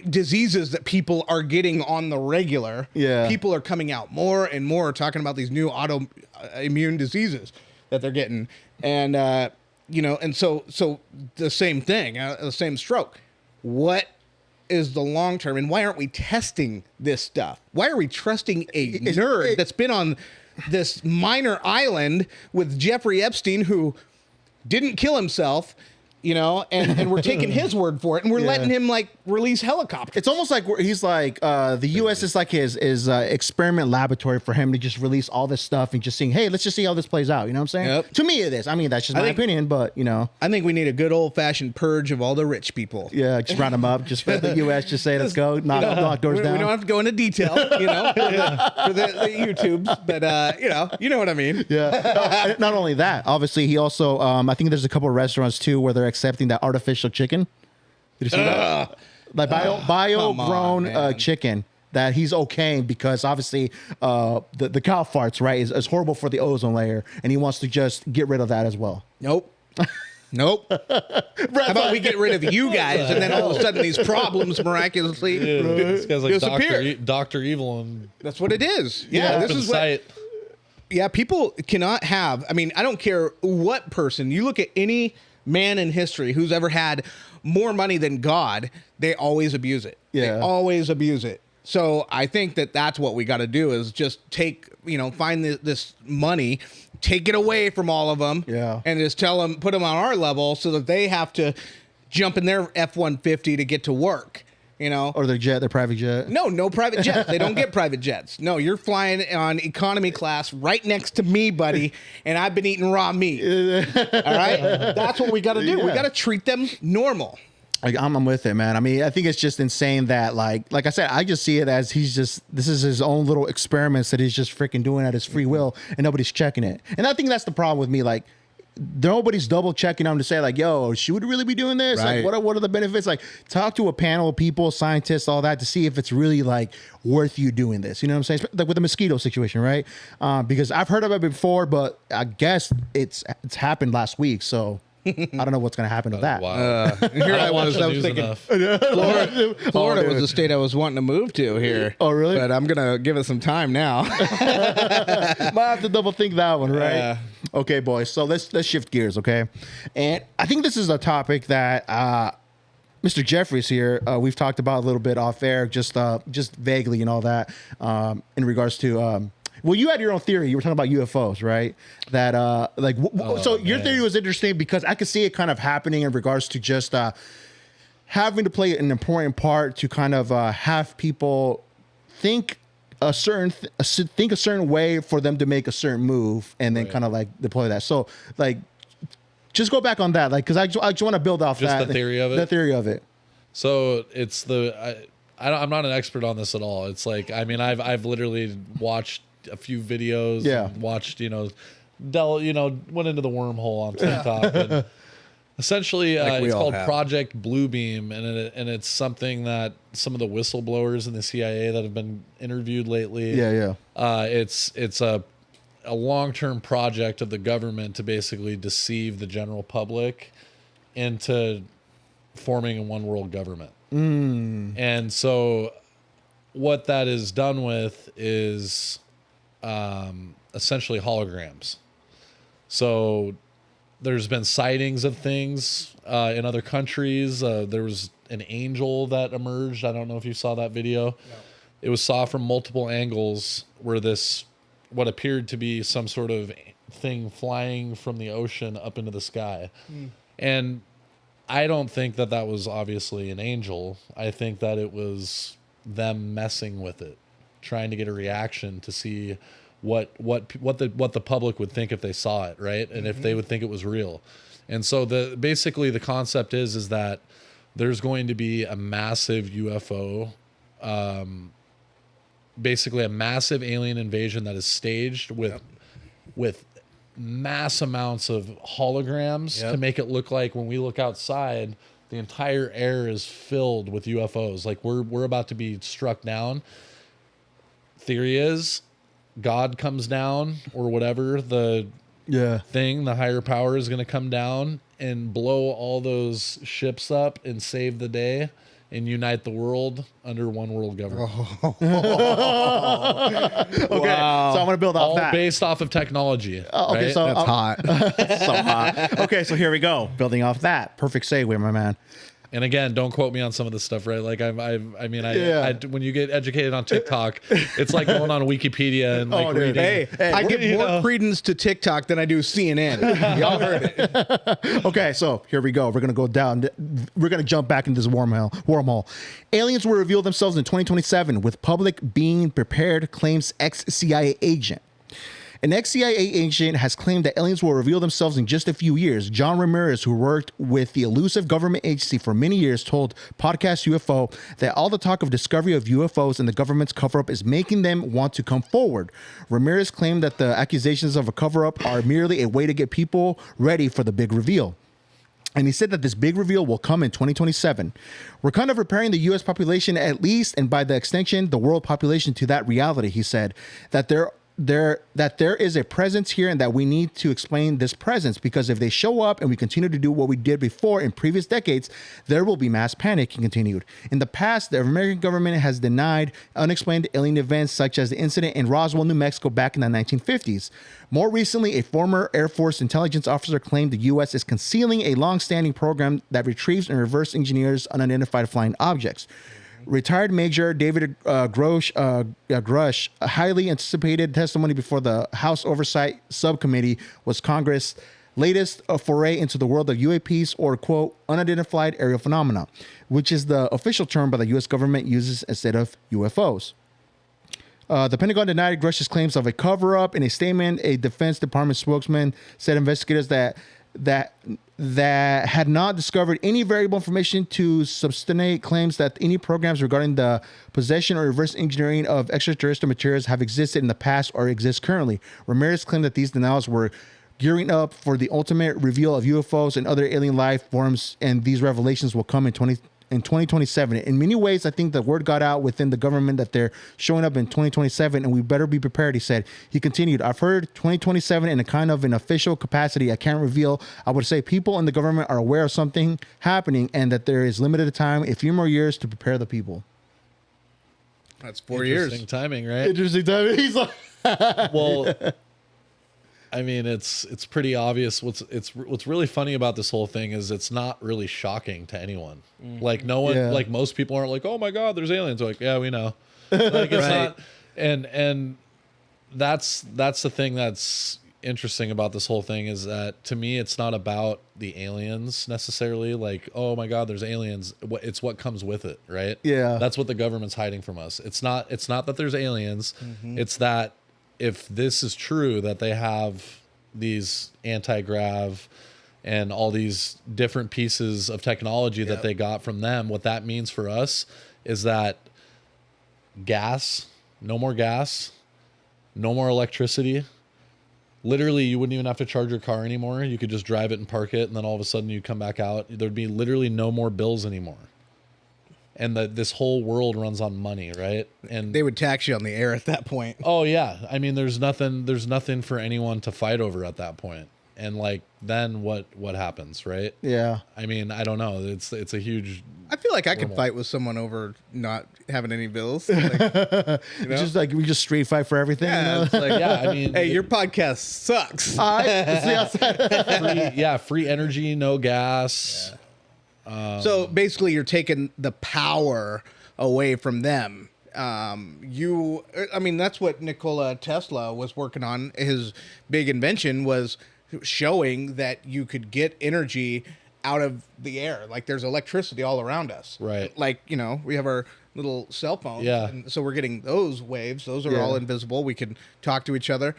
diseases that people are getting on the regular. Yeah. People are coming out more and more talking about these new autoimmune diseases that they're getting. And, and so the same thing, the same stroke. What is the long term, and why aren't we testing this stuff? Why are we trusting a nerd that's been on this minor island with Jeffrey Epstein who didn't kill himself, and we're taking his word for it, and we're letting him release helicopters. It's almost like he's like the U.S. is like his experiment laboratory for him to just release all this stuff and just seeing, hey, let's just see how this plays out. You know what I'm saying? Yep. To me, it is. I mean, that's just my opinion, but I think we need a good old fashioned purge of all the rich people. yeah, just round them up. Just for the U.S. Just say, let's go, knock doors We down. don't have to go into detail, for the YouTubes, but you know what I mean. Yeah. Not only that, obviously, he also I think there's a couple of restaurants too where they're accepting that artificial chicken. Did you see that? Like bio-grown man. chicken that he's okaying because obviously the cow farts, right, is horrible for the ozone layer, and he wants to just get rid of that as well. Nope. Nope. How about we get rid of you guys, and then all of a sudden these problems miraculously This guy's like disappear. Dr. Evil and That's what it is. Yeah, this open is what. sight. Yeah, people cannot have. I mean, I don't care what person you look at, any man in history who's ever had more money than God, they always abuse it. Yeah. They always abuse it. So I think that's what we got to do is just find this money, take it away from all of them, and just put them on our level so that they have to jump in their F-150 to get to work. Or their private jet. No private jets. They don't get private jets. No, you're flying on economy class right next to me, buddy, and I've been eating raw meat. All right? That's what we got to do. Yeah. We got to treat them normal. I'm with it, man. I mean, I think it's just insane that, like I said, I just see it as this is his own little experiments that he's just freaking doing at his free will, and nobody's checking it. And I think that's the problem with me. Like, nobody's double checking them to say, like, yo, should we really be doing this? Right. Like, what are the benefits? Like, talk to a panel of people, scientists, all that, to see if it's really like worth you doing this. You know what I'm saying? Like with the mosquito situation, right? Because I've heard of it before, but I guess it's happened last week, so I don't know what's gonna happen to that. Wow. Here I watch was. the I was news thinking enough. Florida dude. was the state I was wanting to move to here. Oh, really? But I'm gonna give it some time now. Might have to double think that one, right? Yeah. Okay, boys. So let's shift gears, okay? And I think this is a topic that Mr. Jeffries here we've talked about a little bit off air, just vaguely and all that, in regards to. Well, you had your own theory. You were talking about UFOs, right? That so your theory was interesting because I could see it kind of happening in regards to just having to play an important part to kind of have people think a certain way for them to make a certain move, and then kind of like deploy that. So like, just go back on that, like, because I just want to build off Just that the theory of it? The theory of it. So it's I'm not an expert on this at all. It's like, I mean, I've literally watched a few videos. Yeah. And watched, went into the wormhole on TikTok. And essentially, we it's all called have. Project Bluebeam, and it's something that some of the whistleblowers in the CIA that have been interviewed lately. Yeah. It's a long-term project of the government to basically deceive the general public into forming a one-world government. And so what that is done with is essentially holograms. So there's been sightings of things in other countries. There was an angel that emerged. I don't know if you saw that video. No. It was saw from multiple angles where what appeared to be some sort of thing flying from the ocean up into the sky. And I don't think that that was obviously an angel. I think that it was them messing with it, trying to get a reaction to see what the public would think if they saw it, right? And if they would think it was real. And so basically the concept is that there's going to be a massive UFO, basically a massive alien invasion that is staged with mass amounts of holograms to make it look like when we look outside, the entire air is filled with UFOs. Like we're about to be struck down. Theory is God comes down, or whatever the thing, the higher power is going to come down and blow all those ships up and save the day and unite the world under one world government. Okay, so I'm gonna build off All that. based off of technology. Okay, right? so That's hot. so hot. Okay, so here we go. Building off that, perfect segue, my man. And again, don't quote me on some of this stuff, right? Like I when you get educated on TikTok, it's like going on Wikipedia and like dude. reading. Hey, I give more credence to TikTok than I do CNN. Y'all heard it. Okay, so here we go. We're gonna go down. We're gonna jump back into this wormhole. Aliens will reveal themselves in 2027, with public being prepared, claims ex-CIA agent. An ex-CIA agent has claimed that aliens will reveal themselves in just a few years. John Ramirez, who worked with the elusive government agency for many years, told Podcast UFO that all the talk of discovery of UFOs and the government's cover-up is making them want to come forward. Ramirez claimed that the accusations of a cover-up are merely a way to get people ready for the big reveal. And he said that this big reveal will come in 2027. We're kind of preparing the U.S. population, at least, and by the extension, the world population, to that reality. He said that there is a presence here and that we need to explain this presence, because if they show up and we continue to do what we did before in previous decades, there will be mass panic, he continued. In the past, the American government has denied unexplained alien events such as the incident in Roswell, New Mexico back in the 1950s. More recently, a former Air Force intelligence officer claimed the U.S. is concealing a long-standing program that retrieves and reverse engineers unidentified flying objects. Retired Major David Grush, highly anticipated testimony before the House Oversight Subcommittee, was Congress' latest foray into the world of UAPs, or, quote, unidentified aerial phenomena, which is the official term by the U.S. government uses instead of UFOs. The Pentagon denied Grush's claims of a cover-up. In a statement, a Defense Department spokesman said investigators that had not discovered any variable information to substantiate claims that any programs regarding the possession or reverse engineering of extraterrestrial materials have existed in the past or exist currently. Ramirez claimed that these denials were gearing up for the ultimate reveal of UFOs and other alien life forms, and these revelations will come in 2027. In many ways, I think the word got out within the government that they're showing up in 2027, and we better be prepared, he said. He continued, I've heard 2027 in a kind of an official capacity I can't reveal. I would say people in the government are aware of something happening and that there is limited time, a few more years to prepare the people. That's 4 years. Interesting timing, right? Interesting timing. He's like, Well, I mean, it's pretty obvious. What's really funny about this whole thing is it's not really shocking to anyone. Like no one, like most people aren't like, oh my God, there's aliens. They're like, yeah, we know. Like it's not, and that's the thing that's interesting about this whole thing, is that to me, it's not about the aliens necessarily. Like, oh my God, there's aliens. It's what comes with it, right? Yeah. That's what the government's hiding from us. It's not that there's aliens. It's that if this is true, that they have these anti-grav and all these different pieces of technology that they got from them, what that means for us is that no more gas, no more electricity. Literally, you wouldn't even have to charge your car anymore. You could just drive it and park it, and then all of a sudden you come back out. There'd be literally no more bills anymore. And this whole world runs on money, right? And They would tax you on the air at that point. oh yeah, I mean, there's nothing for anyone to fight over at that point. And like, then what happens, right? yeah. I mean, I don't know. It's a huge. I feel like I could fight with someone over not having any bills. Like, you know? Just like we just street fight for everything. Yeah, You know? it's like, Yeah, I mean, hey, your podcast sucks. free energy, no gas. So basically, you're taking the power away from them. I mean, that's what Nikola Tesla was working on. His big invention was showing that you could get energy out of the air. Like there's electricity all around us. Right. Like, we have our little cell phones. Yeah. And so we're getting those waves. Those are all invisible. We can talk to each other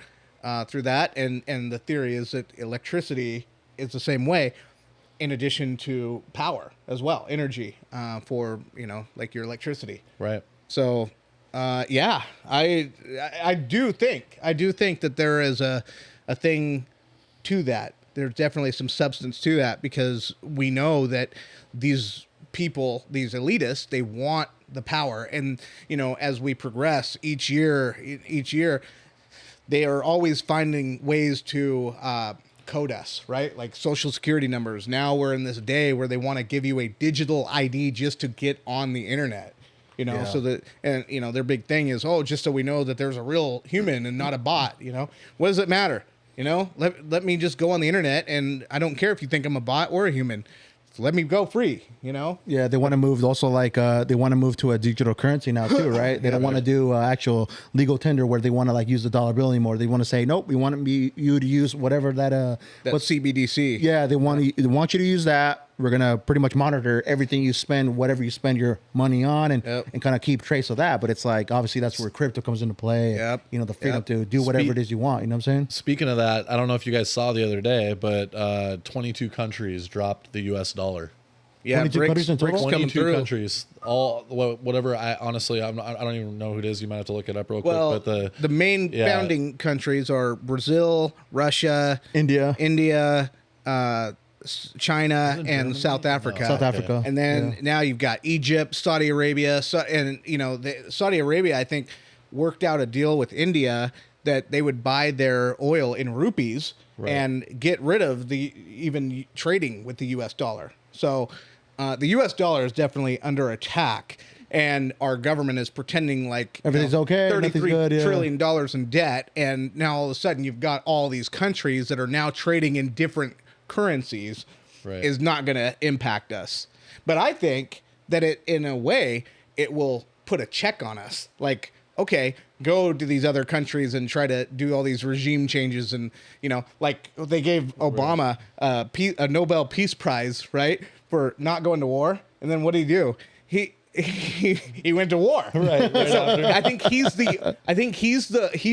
through that. And the theory is that electricity is the same way, in addition to power as well, energy for, like your electricity. Right. So, I do think that there is a thing to that. There's definitely some substance to that, because we know that these people, these elitists, they want the power. And, as we progress each year, they are always finding ways to code us, right? Like social security numbers. Now we're in this day where they want to give you a digital ID just to get on the internet. So that, and, their big thing is, just so we know that there's a real human and not a bot, what does it matter? Let me just go on the internet, and I don't care if you think I'm a bot or a human. So let me go free, Yeah, they want to move also they want to move to a digital currency now too, right? They don't want to do actual legal tender where they want to like use the dollar bill anymore. They want to say, nope, we want you to use whatever that what's CBDC. Yeah, they want you to use that. We're gonna pretty much monitor everything you spend, whatever you spend your money on, and kind of keep trace of that. But it's like obviously that's where crypto comes into play. Yep. The freedom to do whatever it is you want. You know what I'm saying? Speaking of that, I don't know if you guys saw the other day, but 22 countries dropped the U.S. dollar. Yeah, 22 countries in total? 22 countries, all whatever. I honestly, I don't even know who it is. You might have to look it up real quick. But the main founding countries are Brazil, Russia, India, China, and South Africa. South Africa. And then now you've got Egypt, Saudi Arabia, and Saudi Arabia, I think, worked out a deal with India that they would buy their oil in rupees and get rid of the even trading with the U.S. dollar. So the U.S. dollar is definitely under attack, and our government is pretending like everything's okay, $33 trillion in debt, and now all of a sudden you've got all these countries that are now trading in different currencies. Is not going to impact us. But I think that in a way, it will put a check on us. Like, okay, go to these other countries and try to do all these regime changes. And, like they gave Obama a Nobel Peace Prize, right, for not going to war. And then what did he do? He went to war. Right. So I think he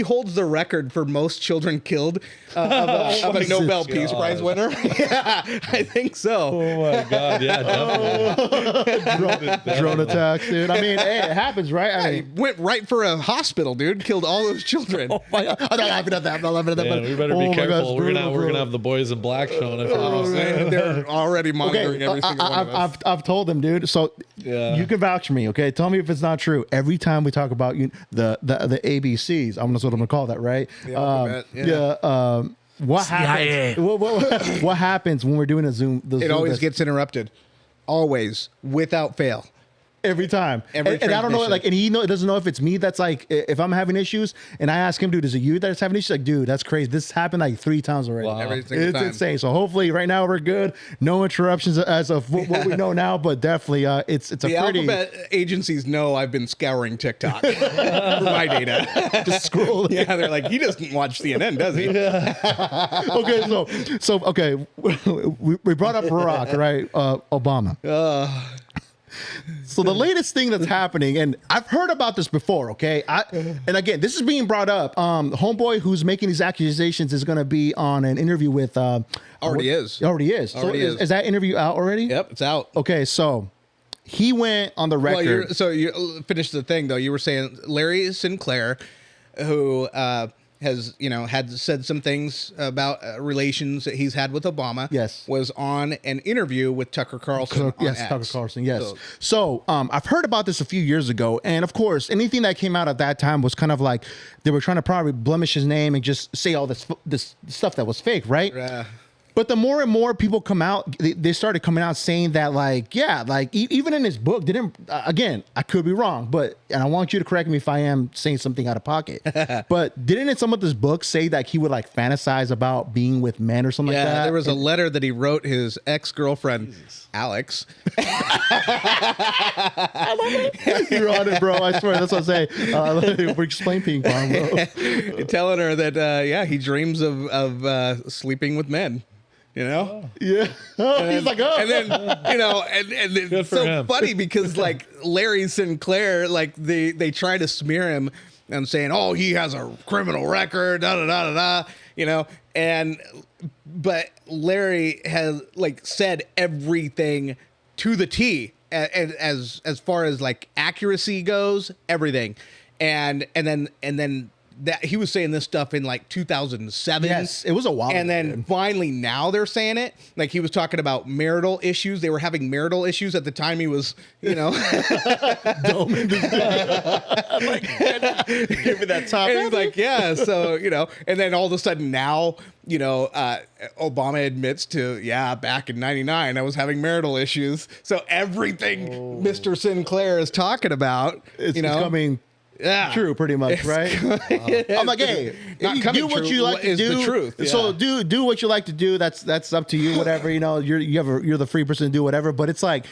holds the record for most children killed of a Nobel Peace Prize winner. Yeah, I think so. Oh my God! Yeah, definitely. Drone attacks, dude. I mean, hey, it happens, right? I mean, He went right for a hospital, dude. Killed all those children. oh my God. I'm not laughing at that. I'm not laughing at that. Yeah, but, we better oh be my careful. gosh, We're gonna have the boys in black showing it. They're already monitoring every single one of us. I've told them, dude. So you can vouch for me, okay? Tell me if it's not true. Every time we talk about the ABCs, that's what I'm gonna call that, right? What happens? What happens when we're doing a Zoom? It always gets interrupted, always, without fail. Every time. Every and I don't know, transmission. and he doesn't know if it's me that's like, if I'm having issues, and I ask him, dude, is it you that's having issues? Like, dude, that's crazy. This happened like 3 times already. Wow. Every single It's time. insane. So hopefully right now we're good. No interruptions as of what we know now, but definitely it's a The pretty... alphabet agencies know I've been scouring TikTok for my data. Just scrolling. Yeah, they're like, he doesn't watch CNN, does he? Okay, we brought up Barack, right? Obama. So the latest thing that's happening, and I've heard about this before, okay? And again, this is being brought up. Homeboy who's making these accusations is going to be on an interview with... Already is. So is that interview out already? Yep, it's out. Okay, so he went on the record... Well, you finished the thing, though. You were saying Larry Sinclair, who... has had said some things about relations that he's had with Obama. Yes, was on an interview with Tucker Carlson. Yes, Tucker Carlson. Yes. So I've heard about this a few years ago, and of course, anything that came out at that time was kind of like they were trying to probably blemish his name and just say all this stuff that was fake, right? Yeah. But the more and more people come out, they started coming out saying that, like, yeah, like even in his book, again, I could be wrong, and I want you to correct me if I am saying something out of pocket. But didn't in some of his books say that he would like fantasize about being with men or something like that? Yeah, there was a letter that he wrote his ex-girlfriend, Alex. I love it. You're on it, bro. I swear. That's what I say. We're just playing ping pong, bro. Telling her that, he dreams of sleeping with men. You know? Yeah. He's like, oh. And then, you know, and it's for so him. funny because like Larry Sinclair, like they try to smear him and saying, oh, he has a criminal record, da da da da da, you know, but Larry has like said everything to the T as far as like accuracy goes, everything, and then that he was saying this stuff in like 2007. Yes, it was a while And ago, then dude. finally now they're saying it. Like he was talking about marital issues. They were having marital issues at the time he was, you know. Doming this thing. Like, give me that top. And he's like, yeah, so, you know, and then all of a sudden now, you know, Obama admits to, yeah, back in 99, I was having marital issues. So everything Mr. Sinclair is talking about, it's you know, coming yeah. true pretty much, right? I'm like, hey, Not you coming do what true, you like what to is do. the truth, So yeah. do what you like to do. That's up to you. Whatever, you know, you're the free person to do whatever. But it's like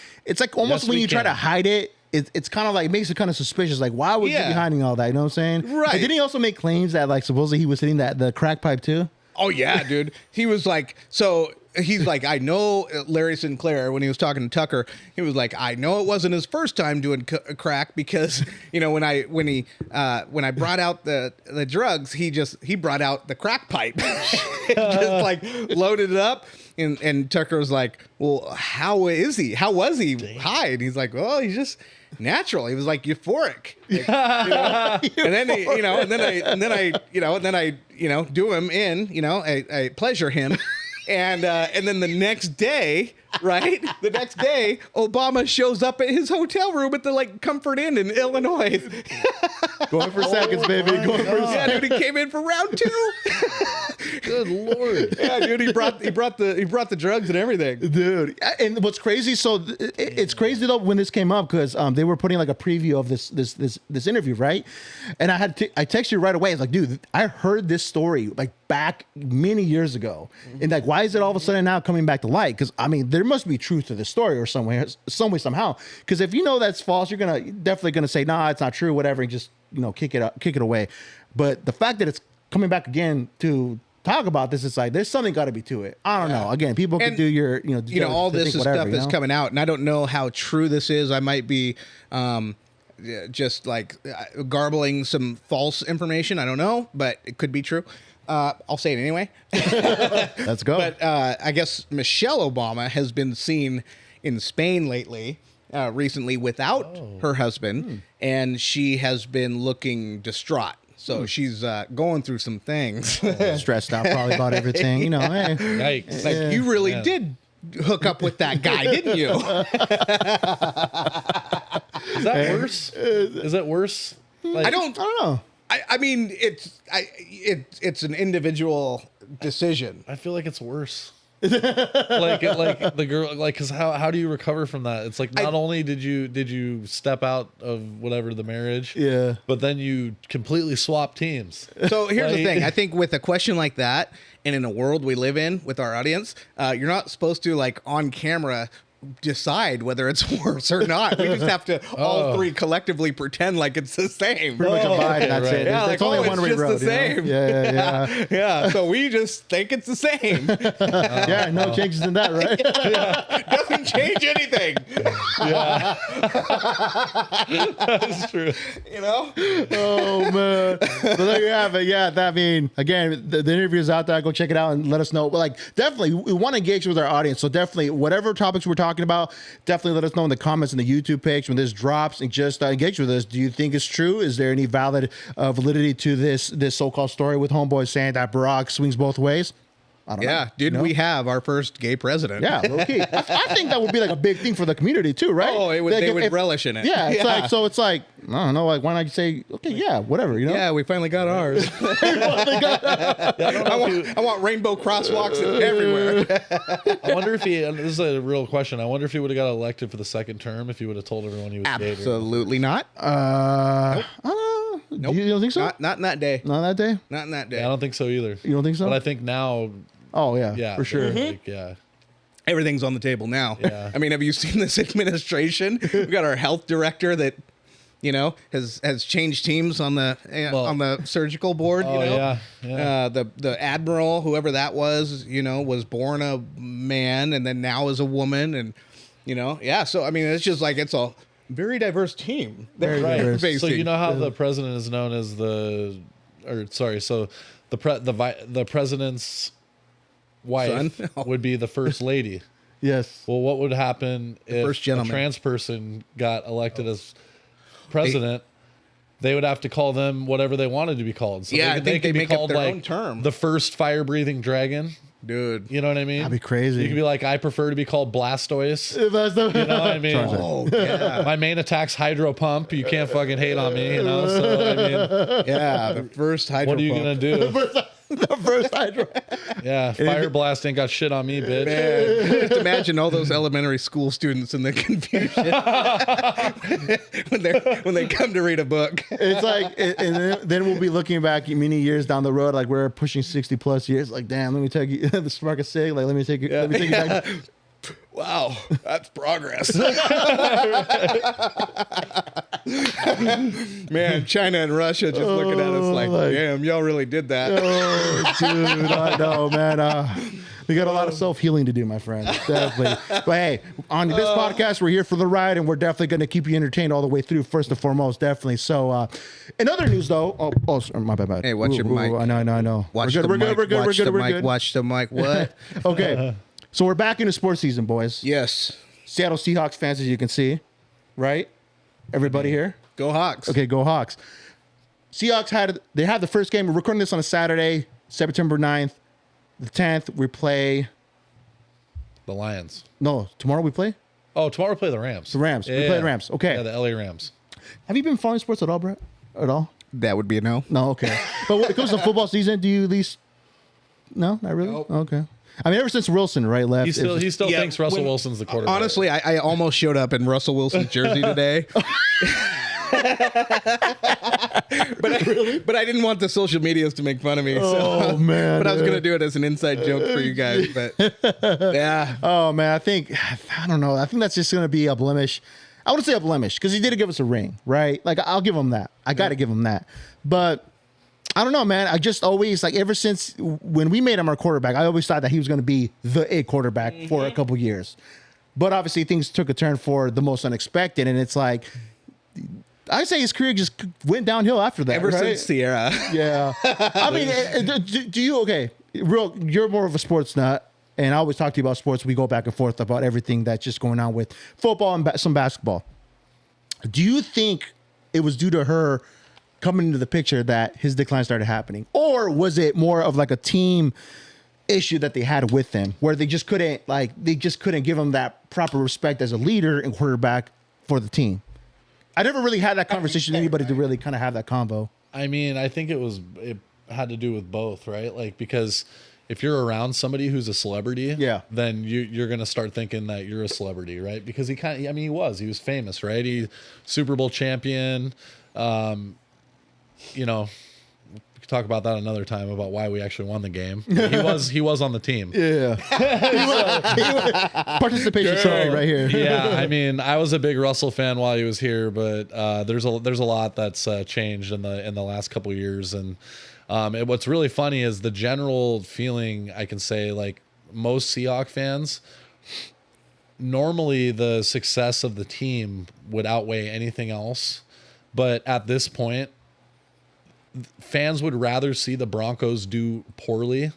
almost Yes, when we you try can. to hide it. It's kind of like, it makes it kind of suspicious. Like, why would you Yeah. be hiding all that? You know what I'm saying? Right. And didn't he also make claims that like supposedly he was hitting the crack pipe too? Oh yeah, dude. He was like, so he's like, I know Larry Sinclair, when he was talking to Tucker, he was like, I know it wasn't his first time doing crack because, you know, when I brought out the drugs, he brought out the crack pipe, just like loaded it up. And Tucker was like, well, how was he high? And he's like, well, he's just natural. He was like euphoric. Like, you know? And then he, you know, and then I do him in, you know, I pleasure him. And then the next day, right? The next day, Obama shows up at his hotel room at the like Comfort Inn in Illinois. Going for seconds, baby. Going for Yeah, dude, he came in for round 2. Good Lord. Yeah, dude, he brought the drugs and everything. Dude, and what's crazy? So it's crazy though when this came up because they were putting like a preview of this interview, right? And I texted you right away. I was like, dude, I heard this story like back many years ago, and like, why is it all of a sudden now coming back to light? Because I mean, there must be truth to this story or some way somehow. Because if you know that's false, you're definitely gonna say, nah, it's not true, whatever, and just kick it away. But the fact that it's coming back again to talk about this, it's like there's something got to be to it. I don't know. Again, people can do your all this is stuff that's know? coming out, and I don't know how true this is. I might be just like garbling some false information. I don't know, but it could be true. I'll say it anyway. Let's go. But I guess Michelle Obama has been seen in Spain lately, recently without her husband, and she has been looking distraught. So she's going through some things. Stressed out probably about everything. You know, hey. Yikes. Like you really Yeah. did hook up with that guy, didn't you? Is that worse? Is it worse? Like, I don't know. I mean, it's an individual decision. I feel like it's worse. like the girl, like, because how do you recover from that? It's like not only did you step out of whatever the marriage, Yeah. but then you completely swap teams. So here's the Like- thing. I think with a question like that, and in a world we live in with our audience, you're not supposed to like on camera decide whether it's worse or not. We just have to all three collectively pretend like it's the same. Pretty much abide, and that's right. it. Yeah, It's like, only oh, a one-way it's just road. the you know? same. Yeah. Yeah. So we just think it's the same. Yeah, no changes in that, right? Doesn't change anything. That's true. You know? Oh man! So there you have it. Yeah, I mean, again, the interview's out there. Go check it out and let us know. But like, definitely, we want to engage with our audience. So definitely, whatever topics we're talking about, definitely let us know in the comments in the YouTube page when this drops, and just engage with us. Do you think it's true? Is there any valid validity to this so-called story with Homeboy saying that Barack swings both ways? I don't know. Yeah. Did we have our first gay president? Yeah, low key. I think that would be like a big thing for the community too, right? Oh, they Like, would relish in it. Yeah, it's like, so it's like, I don't know, like, why not say, okay, yeah, whatever, you know? Yeah, we finally got ours. I want rainbow crosswalks everywhere. I wonder if he. This is a real question. I wonder if he would have got elected for the second term if he would have told everyone he was gay. Absolutely not. I don't know. Nope. You don't think so? Not in that day. Not that day? Not in that day. Yeah, I don't think so either. You don't think so? But I think now, Oh, yeah, yeah, for sure. like, yeah. Everything's on the table now. Yeah. I mean, have you seen this administration? We got our health director that has changed teams on the surgical board. The admiral, whoever that was born a man and then now is a woman, and So I mean, it's just like it's a very diverse team. Very diverse. So you know how the president is known as the president's wife Son? would be the first lady. Yes. Well, what would happen if first a gentleman. trans person got elected as president? They would have to call them whatever they wanted to be called. So I think they could be make up called their like own term. the first fire-breathing dragon. Dude. You know what I mean? That'd be crazy. You could be like, I prefer to be called Blastoise. If that's the- You know what I mean? Oh, yeah. My main attack's Hydro Pump. You can't fucking hate on me, So I mean, Yeah, the first hydro what are you pump. gonna do? the first hydro. Yeah, Fire Blast ain't got shit on me, bitch. Man, just imagine all those elementary school students in the confusion when they come to read a book. It's like, and then we'll be looking back many years down the road, like we're pushing 60 plus years. Like, damn, let me take you the Spark of Sig. Like, let me take you back. Wow, that's progress. Man, China and Russia just looking at us like, damn, y'all really did that. Oh, dude, I know, man. We got a lot of self-healing to do, my friend. Definitely. But hey, on this podcast, we're here for the ride, and we're definitely going to keep you entertained all the way through, first and foremost, definitely. So, in other news, though, my bad. Hey, watch your mic. I know. Watch We're the good. mic. We're good. Watch We're the good. mic. Watch the mic. What? Okay. So we're back into sports season, boys. Yes. Seattle Seahawks fans, as you can see, right? Everybody here? Go Hawks. Okay, go Hawks. Seahawks had the first game. We're recording this on a Saturday, September 9th. The 10th, we play. The Lions. No, tomorrow we play? Oh, tomorrow we play the Rams. The Rams. We play the Rams. Okay. Yeah, the LA Rams. Have you been following sports at all, Brett? At all? That would be a no. No, okay. But when it comes to football season, do you at least. No, not really? Nope. Okay. I mean, ever since Wilson, right, left. He still Yeah, thinks Russell when- Wilson's the quarterback. Honestly, I almost showed up in Russell Wilson's jersey today. But I didn't want the social medias to make fun of me. Oh, man. But I was gonna do it as an inside joke for you guys. But yeah, Oh, man. I don't know. I think that's just going to be a blemish. I wouldn't say a blemish because he did give us a ring, right? Like, I'll give him that. I got to give him that. But I don't know, man. I just always, like, ever since when we made him our quarterback, I always thought that he was going to be the quarterback for a couple years. But obviously, things took a turn for the most unexpected. And it's like, I say his career just went downhill after that. ever right? since Sierra. Yeah. I mean, do you, okay, you're more of a sports nut, and I always talk to you about sports. We go back and forth about everything that's just going on with football and some basketball. Do you think it was due to her coming into the picture that his decline started happening? Or was it more of like a team issue that they had with him where they just couldn't give him that proper respect as a leader and quarterback for the team? I never really had that conversation with anybody to really kind of have that convo. I mean, I think it had to do with both, right? Like, because if you're around somebody who's a celebrity, then you're going to start thinking that you're a celebrity, right? Because he was famous, right? He Super Bowl champion. We could talk about that another time about why we actually won the game. He was on the team. Yeah. Participation trophy right here. Yeah, I mean, I was a big Russell fan while he was here, but there's a lot that's changed in the last couple of years, and what's really funny is the general feeling. I can say, like, most Seahawks fans, normally the success of the team would outweigh anything else, but at this point, fans would rather see the Broncos do poorly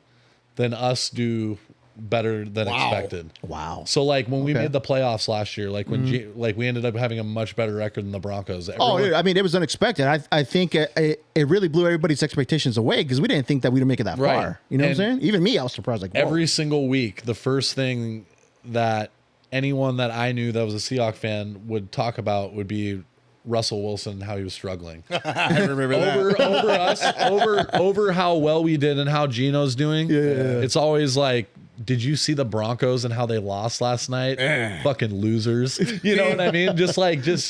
than us do better than expected. Wow. So, like, when we made the playoffs last year, like when we ended up having a much better record than the Broncos. Dude, I mean, it was unexpected. I think it really blew everybody's expectations away because we didn't think that we'd make it that far. You know what I'm saying? Even me, I was surprised. Like, whoa. Every single week, the first thing that anyone that I knew that was a Seahawks fan would talk about would be Russell Wilson and how he was struggling. I remember that. over how well we did and how Gino's doing. Yeah. It's always like, did you see the Broncos and how they lost last night? Fucking losers. You know what I mean? Just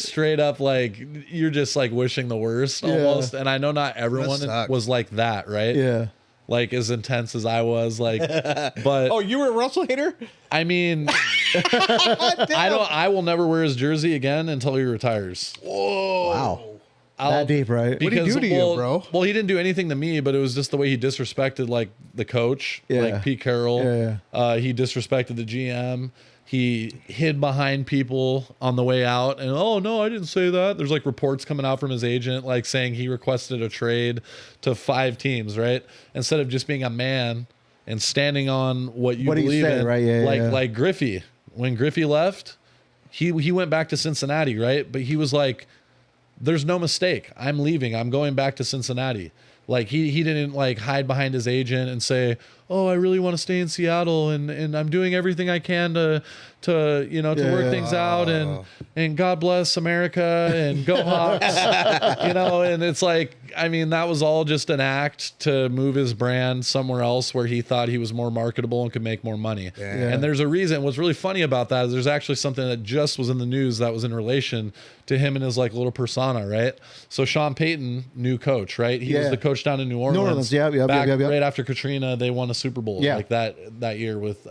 straight up, like, you're just like wishing the worst almost. And I know not everyone was like that, right? Yeah. Like, as intense as I was, like, but Oh, you were a Russell hater? I mean, I will never wear his jersey again until he retires. Wow. That deep, right? What'd he do to you, bro? Well, he didn't do anything to me, but it was just the way he disrespected like the coach, Yeah. like Pete Carroll. Yeah, He disrespected the GM. He hid behind people on the way out, and oh no, I didn't say that. There's like reports coming out from his agent, like saying he requested a trade to 5 teams, right? Instead of just being a man and standing on what you believe in, right? Yeah, like Griffey. When Griffey left, he went back to Cincinnati, right? But he was like, there's no mistake. I'm leaving. I'm going back to Cincinnati. Like he didn't like hide behind his agent and say, "Oh, I really want to stay in Seattle and I'm doing everything I can to work things out and God bless America and go Hawks." And it's like, I mean, that was all just an act to move his brand somewhere else where he thought he was more marketable and could make more money. Yeah. And there's a reason. What's really funny about that is there's actually something that just was in the news that was in relation to him and his like little persona, right? So Sean Payton, new coach, right? He was the coach down in New Orleans. Yep. Right after Katrina, they won a Super Bowl Yeah. like that year with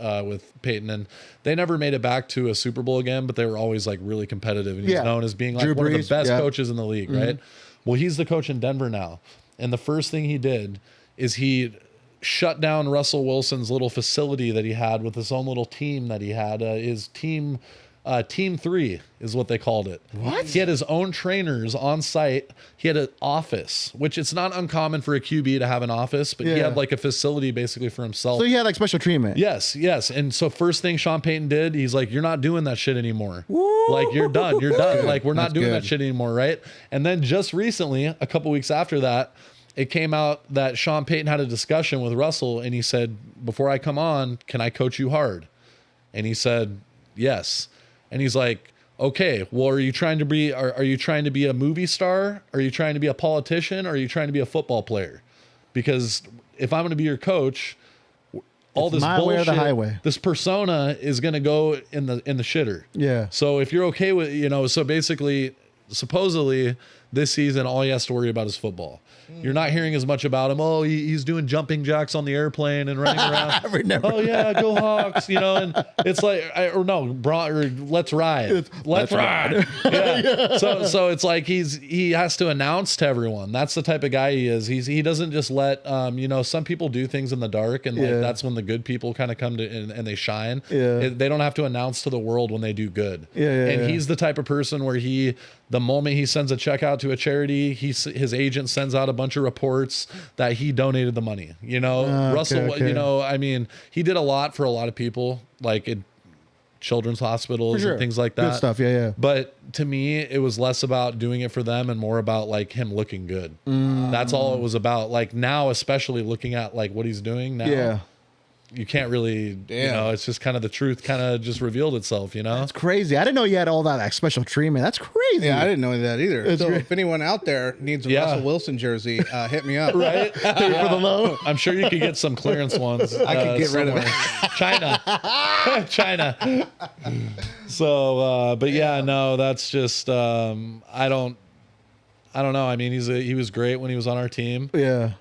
Peyton, and they never made it back to a Super Bowl again, but they were always like really competitive, and he's known as being like Drew one of the Brees, best coaches in the league, right? Well, he's the coach in Denver now, and the first thing he did is he shut down Russell Wilson's little facility that he had with his own little team that he had. His team 3 is what they called it. What? He had his own trainers on site. He had an office, which it's not uncommon for a QB to have an office, but he had like a facility basically for himself. So he had like special treatment. Yes. And so first thing Sean Payton did, he's like, "You're not doing that shit anymore. Like you're done. You're done. Like we're not doing that shit anymore, right?" And then just recently, a couple weeks after that, it came out that Sean Payton had a discussion with Russell, and he said, "Before I come on, can I coach you hard?" And he said, "Yes." And he's like, "Okay, well, are you trying to be a movie star? Are you trying to be a politician? Or are you trying to be a football player? Because if I'm going to be your coach, all It's this my way or bullshit, the highway. this persona is going to go in the shitter." Yeah. So if you're okay with, so basically, supposedly this season, all he has to worry about is football. You're not hearing as much about him. Oh, he's doing jumping jacks on the airplane and running around. Oh yeah, go Hawks! And it's like, let's ride. Let's ride. Yeah. So it's like he has to announce to everyone. That's the type of guy he is. He doesn't just let some people do things in the dark, and like that's when the good people kind of come to and they shine. Yeah. They don't have to announce to the world when they do good. Yeah. He's the type of person where the moment he sends a check out to a charity, his agent sends out a bunch of reports that he donated the money. Russell, okay. I mean, he did a lot for a lot of people, like in children's hospitals and things like that. Good stuff, yeah. But to me, it was less about doing it for them and more about like him looking good. That's all it was about. Like now, especially looking at like what he's doing now. Yeah. You can't really, it's just kind of the truth kind of just revealed itself, It's crazy. I didn't know you had all that like, special treatment. That's crazy. Yeah, I didn't know that either. It's So great. if anyone out there needs a Russell Wilson jersey, hit me up. Right? Pay for the low. I'm sure you could get some clearance ones. I could get rid of it. China. So, but yeah, no, that's just, I don't know. I mean, he was great when he was on our team. Yeah.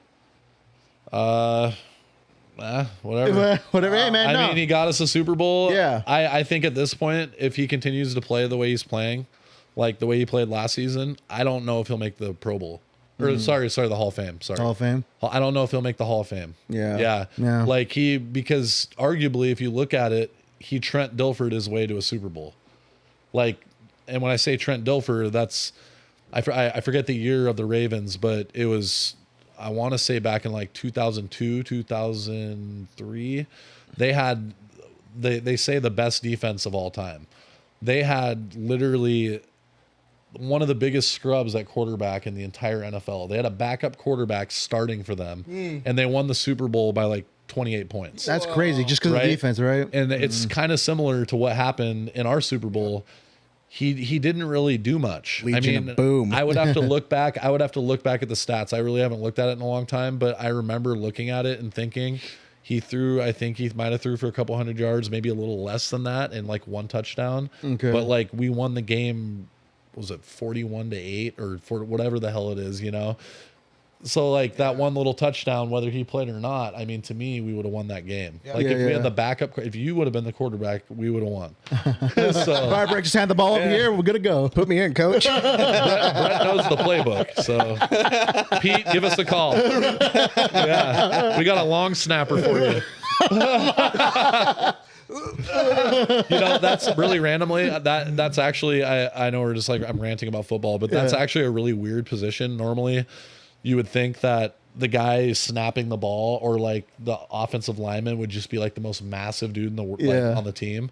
Whatever. Whatever. Hey, man, I mean, he got us a Super Bowl. Yeah. I think at this point, if he continues to play the way he's playing, like the way he played last season, I don't know if he'll make the Pro Bowl. Or sorry, the Hall of Fame. Sorry. Hall of Fame. I don't know if he'll make the Hall of Fame. Yeah. Like because arguably, if you look at it, he Trent Dilfered his way to a Super Bowl. Like, and when I say Trent Dilfer, that's I forget the year of the Ravens, but it was, I want to say back in like 2002, 2003, they say the best defense of all time. They had literally one of the biggest scrubs at quarterback in the entire NFL. They had a backup quarterback starting for them, and they won the Super Bowl by like 28 points. That's crazy, just because of the defense, right? And it's kind of similar to what happened in our Super Bowl. He didn't really do much. Legion of Boom. I would have to look back. I would have to look back at the stats. I really haven't looked at it in a long time, but I remember looking at it and thinking I think he might have threw for a couple hundred yards, maybe a little less than that, and like one touchdown. Okay. But like we won the game, was it 41-8 or for whatever the hell it is, So like that one little touchdown, whether he played or not, I mean, to me, we would have won that game. Like Yeah, if we yeah. had the backup, if you would have been the quarterback, we would have won. All So right, Breck, just hand the ball over here. We're good to go. Put me in, coach. Brett knows the playbook. So Pete, give us a call. Yeah, we got a long snapper for you. That's really randomly. That's actually I know we're just like I'm ranting about football, but that's actually a really weird position. Normally, you would think that the guy snapping the ball or like the offensive lineman would just be like the most massive dude in the like, on the team.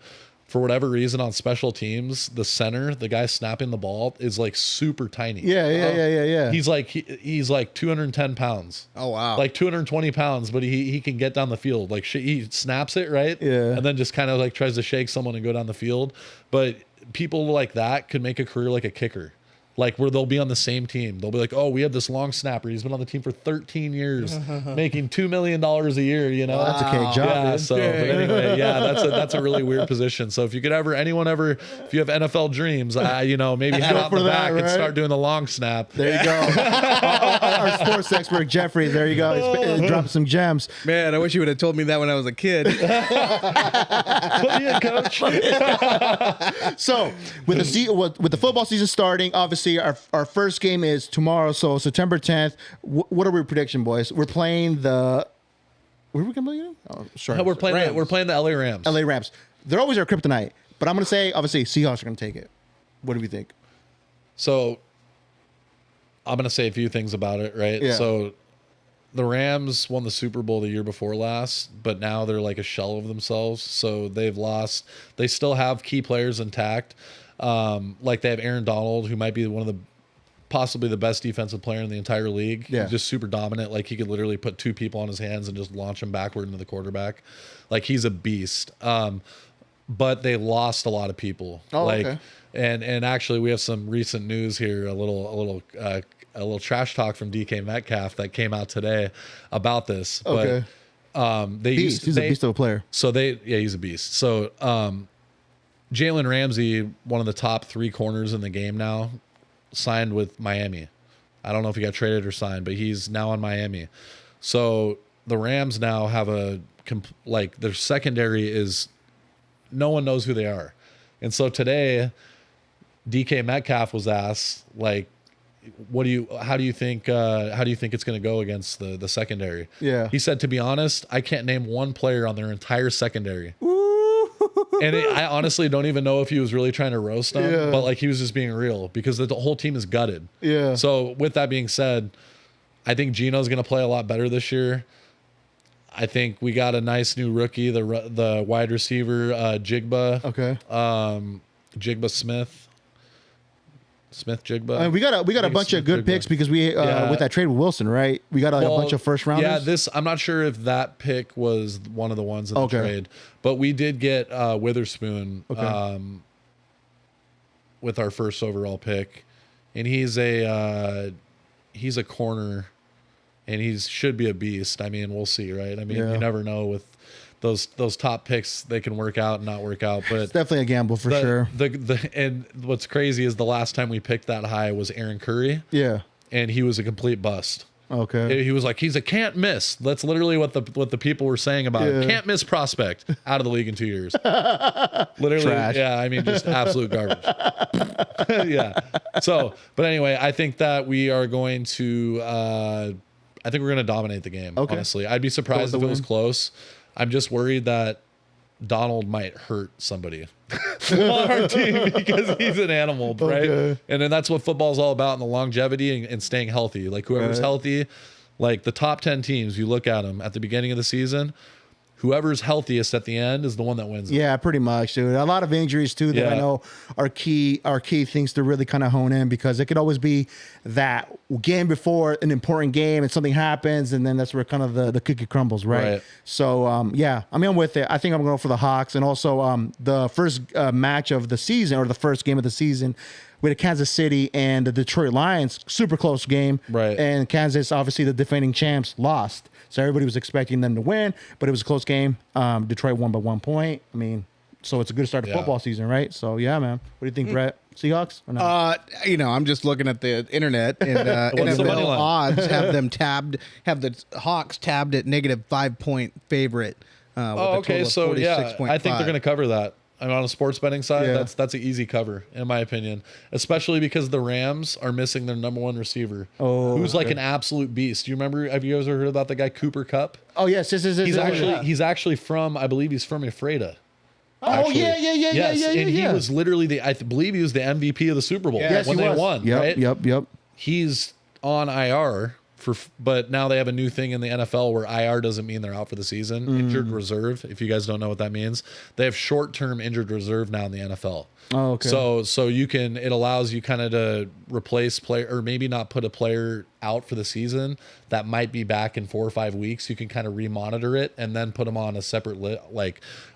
For whatever reason, on special teams, the center, the guy snapping the ball, is like super tiny. Yeah. He's like he's like 210 pounds. Oh wow. Like 220 pounds, but he can get down the field. Like he snaps it right, and then just kind of like tries to shake someone and go down the field. But people like that could make a career like a kicker. Like where they'll be on the same team. They'll be like, oh, we have this long snapper. He's been on the team for 13 years, making $2 million a year, you know? That's a cake job, Yeah, dude. so, but anyway, that's a really weird position. So if you could if you have NFL dreams, maybe head out for the that, back and right? start doing the long snap. There you go. our sports expert, Jeffrey, there you go. He's dropping some gems. Man, I wish you would have told me that when I was a kid. Put me in, coach. So with the football season starting, obviously our first game is tomorrow, so September 10th. What are we prediction, boys? We're playing the. Where are we going to play? Oh, sorry. We're playing the LA Rams. LA Rams. They're always our kryptonite, but I'm going to say obviously Seahawks are going to take it. What do we think? So I'm going to say a few things about it, right? Yeah. So the Rams won the Super Bowl the year before last, but now they're like a shell of themselves. So they've lost. They still have key players intact. Like they have Aaron Donald, who might be possibly the best defensive player in the entire league. Yeah. He's just super dominant. Like he could literally put two people on his hands and just launch them backward into the quarterback. Like he's a beast. But they lost a lot of people. Oh, okay. And actually we have some recent news here, a little trash talk from DK Metcalf that came out today about this. Okay. But He's a beast of a player. So he's a beast. So Jalen Ramsey, one of the top 3 corners in the game now, signed with Miami. I don't know if he got traded or signed, but he's now in Miami. So the Rams now have their secondary is no one knows who they are. And so today, DK Metcalf was asked, like, how do you think it's going to go against the secondary? Yeah. He said, to be honest, I can't name one player on their entire secondary. And I honestly don't even know if he was really trying to roast them, but like he was just being real because the whole team is gutted. Yeah. So with that being said, I think Gino's going to play a lot better this year. I think we got a nice new rookie, the wide receiver, Jigba. Okay. Jigba Smith Jigba. We got a bunch of good picks because we with that trade with Wilson, right? We got a bunch of first rounders. Yeah, I'm not sure if that pick was one of the ones in the trade, but we did get Witherspoon with our first overall pick, and he's a corner, and he should be a beast. I mean, we'll see, right? I mean, you never know with those top picks, they can work out and not work out, but it's definitely a gamble for sure. And what's crazy is the last time we picked that high was Aaron Curry. Yeah. And he was a complete bust. Okay. He was like, he's a can't miss. That's literally what the people were saying about him. Can't miss prospect, out of the league in 2 years. Literally. Trash. Yeah. I mean, just absolute garbage. Yeah. So, but anyway, I think that we are going to, I think we're going to dominate the game. Okay. Honestly, I'd be surprised if it was close. I'm just worried that Donald might hurt somebody on our team because he's an animal, right? And then that's what football's all about, and the longevity and staying healthy. Like whoever's healthy, like the top 10 teams, you look at them at the beginning of the season, whoever's healthiest at the end is the one that wins. Yeah, pretty much, dude. A lot of injuries too that I know are key things to really kind of hone in because it could always be that game before an important game and something happens and then that's where kind of the cookie crumbles, right? So yeah, I mean I'm with it. I think I'm going for the Hawks and also the first match of the season or the first game of the season with Kansas City and the Detroit Lions, super close game. Right. And Kansas, obviously the defending champs, lost. So everybody was expecting them to win, but it was a close game. Detroit won by 1 point. I mean, So it's a good start to Yeah. football season, right? So yeah, man. What do you think, Brett? Seahawks or no? I'm just looking at the internet, and What's the money NFL line? odds have them have the Hawks tabbed at negative -5-point favorite. With a Okay. total of So yeah, 46.5. I think they're going to cover that. And on a sports betting side, Yeah. that's an easy cover in my opinion, especially because the Rams are missing their number one receiver, who's like an absolute beast. Do you remember? Have you guys ever heard about the guy Cooper Cup? Oh yes, He's actually from, I believe he's from Ephrata. Oh actually. yeah. Yes, and he was literally I believe he was the MVP of the Super Bowl Yes, when he they was. won. Yep, Right? yep. He's on IR but now they have a new thing in the NFL where IR doesn't mean they're out for the season. Injured reserve. If you guys don't know what that means, they have short-term injured reserve now in the NFL. Oh, okay. So it allows you kind of to replace player, or maybe not put a player out for the season that might be back in 4 or 5 weeks. You can kind of remonitor it and then put them on a separate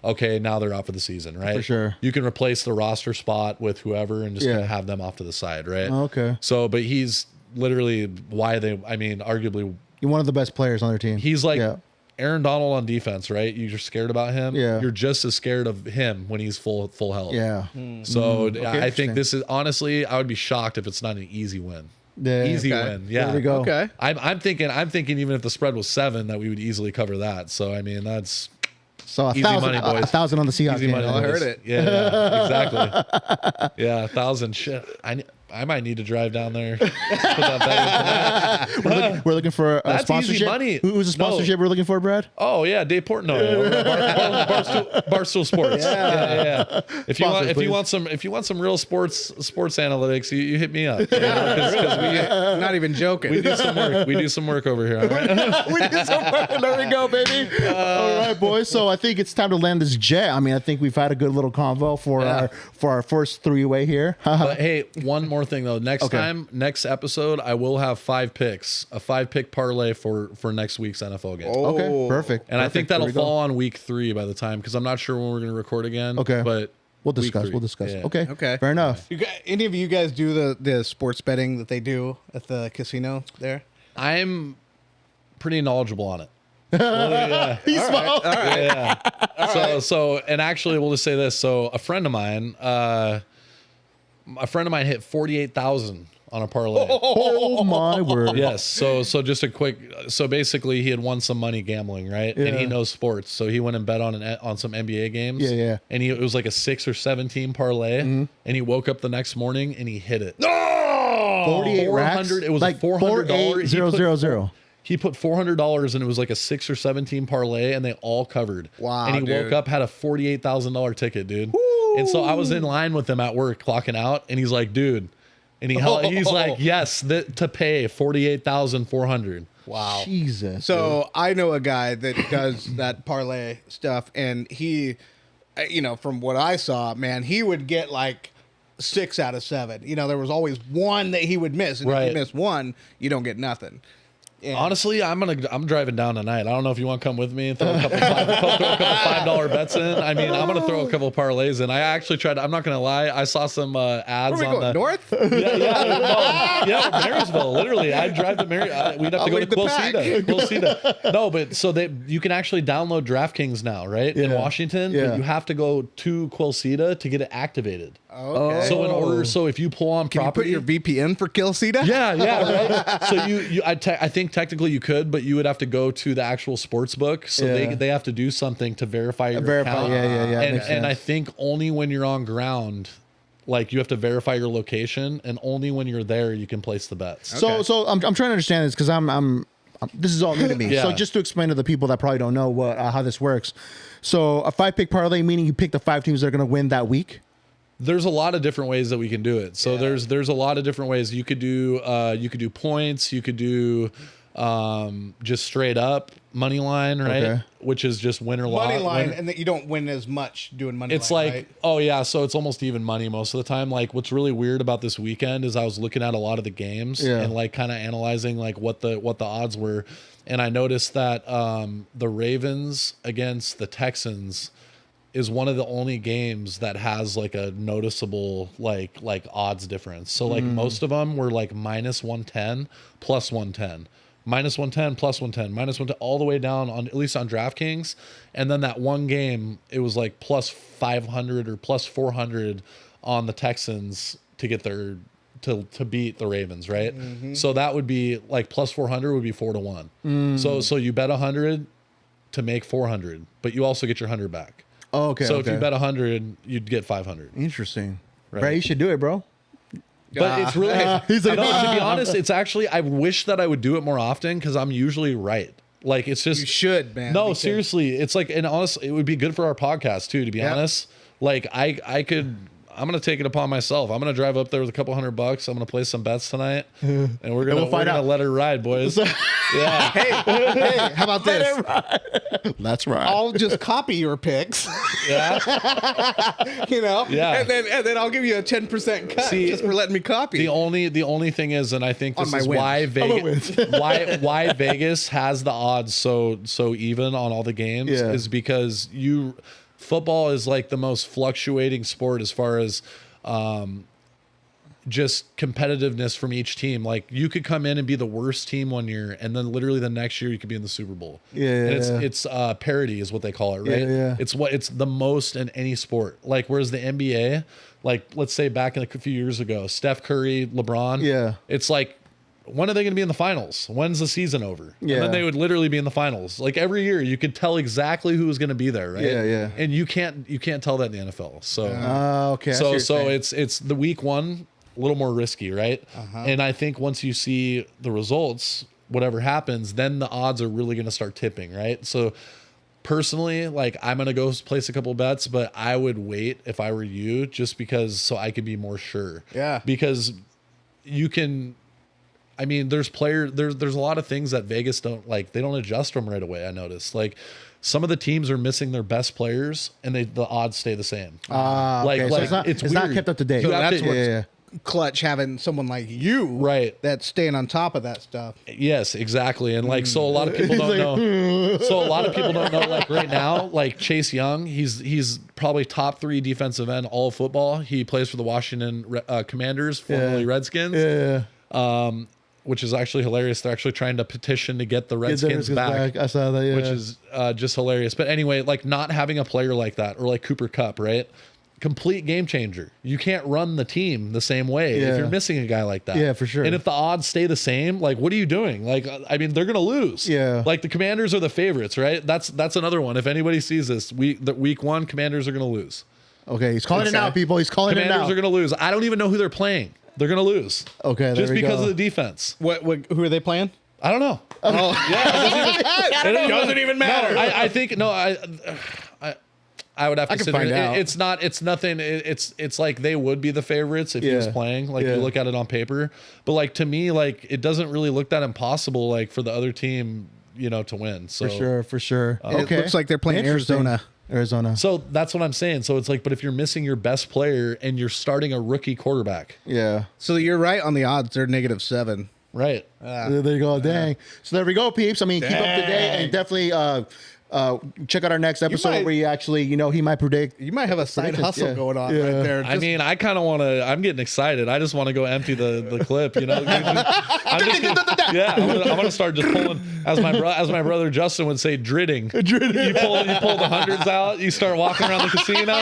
okay, now they're out for the season, right? For sure. You can replace the roster spot with whoever and just kind Yeah. of have them off to the side, right? Oh, okay. So, but he's literally arguably You're one of the best players on their team. he's like Yeah. Aaron Donald on defense, right? You're scared about him. Yeah. You're just as scared of him when he's full health. Yeah. So I interesting. think this is honestly, I would be shocked if it's not an easy win. Yeah. Easy Okay. win. Yeah. There we go. Okay. I'm thinking even if the spread was 7, that we would easily cover that. So I mean that's So Easy money, boys. 1,000 on the Seahawks. easy game. money. I heard boys. it. Yeah, exactly. Yeah, 1,000. Shit. I might need to drive down there. Put that bet in tonight. We're looking for a That's easy sponsorship. money. Who's the sponsorship we're looking for, Brad? Oh yeah, Dave Portnoy, Barstool Sports. Yeah. If you Sponsor, want, please. some real sports analytics, you hit me up. Because Not even joking. we do some work. We do some work over here. All right? We did some work. There we go, baby. All right, boys. So I think it's time to land this jet. I mean, I think we've had a good little convo for our first three-way here. But hey, one more thing though. Next episode, I will have 5 picks, a 5-pick parlay for next week's NFL game. Oh. Okay, perfect. And I think that'll There we go. fall on week 3 by the time, because I'm not sure when we're going to record again. Okay. But We'll week discuss. 3. We'll discuss. Yeah. Okay. Okay. Fair enough. Any of you guys do the sports betting that they do at the casino there? I'm pretty knowledgeable on it. Yeah. He smiled. Yeah. So, and actually, we'll just say this. So, a friend of mine hit 48,000 on a parlay. Oh my word. Yes. So just a quick. So basically, he had won some money gambling, right? And he Yeah. knows sports, so he went and bet on some NBA games. Yeah. And it was like a 6 or 7 team parlay, and he woke up the next morning and he hit it. 48 racks. 400. It was like $400. 48000. He put $400 and it was like a 6 or 7 team parlay, and they all covered. Wow, And he woke dude. up, had a $48,000 ticket, dude. And so I was in line with him at work, clocking out, and he's like, dude, and he's like, yes, to pay 48,400. Wow. Jesus. So I know a guy that does that parlay stuff, and he, from what I saw, man, he would get like 6 out of 7. There was always one that he would miss, and if Right. you miss one, you don't get nothing. And Honestly, I'm driving down tonight. I don't know if you want to come with me and throw a couple $5 bets in. I mean, I'm gonna throw a couple parlays in. I actually tried. I'm not gonna lie. I saw some ads where are we on going, the north? yeah, Marysville. Literally, I'd drive to Mary. We'd have to go to lead the pack. Quilceda. No, but so you can actually download DraftKings now, right? In Yeah. Washington, Yeah. but you have to go to Quilceda to get it activated. Okay. So if you pull on Can you put property, your VPN for Quilceda? yeah, right. So I think technically you could, but you would have to go to the actual sports book. So Yeah. they have to do something to verify your account. Yeah. And makes sense. I think only when you're on ground, like you have to verify your location, and only when you're there you can place the bets. So I'm trying to understand this because I'm this is all new to me. Yeah. So just to explain to the people that probably don't know what how this works. So a 5-pick parlay, meaning you pick the 5 teams that are going to win that week. There's a lot of different ways that we can do it. So there's a lot of different ways you could do points, you could do just straight up money line, right? Okay. Which is just winner Money line, winner. and that you don't win as much doing money It's line, like, right? oh yeah, so it's almost even money most of the time. Like what's really weird about this weekend is I was looking at a lot of the games Yeah. and like kind of analyzing like what the odds were, and I noticed that the Ravens against the Texans is one of the only games that has like a noticeable like odds difference. So like most of them were like -110, +110. minus 110, plus 110, minus 110, all the way down on at least on DraftKings. And then that one game, it was like plus 500 or plus 400 on the Texans to get their to beat the Ravens, right? So that would be like plus 400 would be 4-1. So you bet 100 to make 400, but you also get your 100 back. Oh, okay. So if you bet 100, you'd get 500. Interesting. Right. Brad, you should do it, bro. But it's really, He's like, no, to be honest, it's actually, I wish that I would do it more often because I'm usually right. Like, it's just. You should, man. No, seriously. It's like, and honestly, it would be good for our podcast too, to be honest. Like, I'm going to take it upon myself. I'm going to drive up there with a couple $100. I'm going to play some bets tonight and we're going to let her ride, boys. Yeah. Hey, how about this? That's right. I'll just copy your picks. Yeah. Yeah. And then I'll give you a 10% cut just for letting me copy. The only thing is, and I think this is wins. why Vegas has the odds so even on all the games is because football is like the most fluctuating sport as far as just competitiveness from each team. Like you could come in and be the worst team one year, and then literally the next year you could be in the Super Bowl. And it's parity is what they call it, right? Yeah. It's the most in any sport. Like whereas the NBA, like let's say back in a few years ago, Steph Curry, LeBron, it's like, when are they going to be in the finals? When's the season over? Yeah. And then they would literally be in the finals. Like every year, you could tell exactly who was going to be there, right? Yeah. And you can't tell that in the NFL. So, okay. So it's the week one, a little more risky, right? And I think once you see the results, whatever happens, then the odds are really going to start tipping, right? So personally, like I'm going to go place a couple bets, but I would wait if I were you, just because so I could be more sure. Yeah. Because you can. I mean, there's a lot of things that Vegas don't like. They don't adjust them right away. I noticed like some of the teams are missing their best players and the odds stay the same. Okay. So it's not kept up to date. So that's what's clutch having someone like you, right? That's staying on top of that stuff. Yes, exactly. And like, so a lot of people don't know. So a lot of people don't know. Like right now, like Chase Young, he's probably top 3 defensive end all of football. He plays for the Washington Commanders, formerly Redskins. Yeah. Which is actually hilarious. They're actually trying to petition to get the Redskins back. I saw that, which is just hilarious. But anyway, like not having a player like that, or like Cooper Kupp, right? Complete game changer. You can't run the team the same way if you're missing a guy like that. Yeah, for sure. And if the odds stay the same, like what are you doing? Like, I mean, they're gonna lose. Yeah. Like the Commanders are the favorites, right? That's another one. If anybody sees this, week one, Commanders are gonna lose. Okay, he's calling it now, people. He's calling it now. Commanders are gonna lose. I don't even know who they're playing. They're gonna lose. Okay, just because of the defense. What? Who are they playing? I don't know. Oh, yeah, it doesn't even matter. No, I think no. I would have to find out. It's not. It's nothing. It's like they would be the favorites if he was playing. Like you look at it on paper, but like to me, like it doesn't really look that impossible. Like for the other team, to win. So for sure. Okay. It looks like they're playing Arizona. So that's what I'm saying. So it's like, but if you're missing your best player and you're starting a rookie quarterback, So you're right on the odds. They're -7. right? There you go. Dang. So there we go, peeps. I mean, keep up to date and definitely check out our next episode where you actually, he might predict. You might have a side hustle going on right there. I mean, I kind of want to. I'm getting excited. I just want to go empty the clip. I'm gonna start just pulling, as my brother Justin would say, dridding. You pull the hundreds out. You start walking around the casino.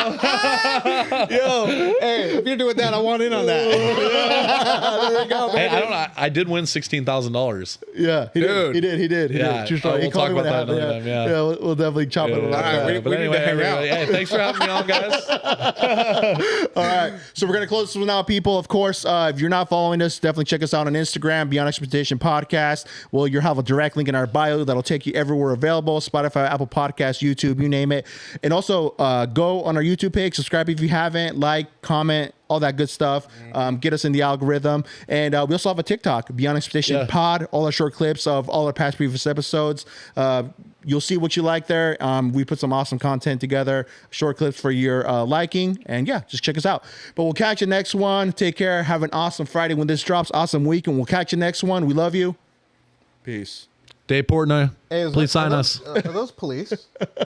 Yo, hey, if you're doing that, I want in on that. There you go, hey, I did win $16,000. Yeah, he did. Yeah, we'll talk about that another time. Yeah, we'll definitely chop it All right, we need to hang out. Hey, thanks for having me on, guys. All right, so we're gonna close this one out, people. Of course, if you're not following us, definitely check us out on Instagram, Beyond Expectation Podcast. Well, you'll have a direct link in our bio that'll take you everywhere available: Spotify, Apple Podcasts, YouTube, you name it. And also, go on our YouTube page, subscribe if you haven't, like, comment, all that good stuff. Get us in the algorithm. And we also have a TikTok, Beyond Expectation Pod, all our short clips of all our past previous episodes. You'll see what you like there. We put some awesome content together, short clips for your liking. And just check us out. But we'll catch you next one. Take care. Have an awesome Friday when this drops. Awesome week. And we'll catch you next one. We love you. Peace. Dave Portnoy, Hey, please sign us. Are those police?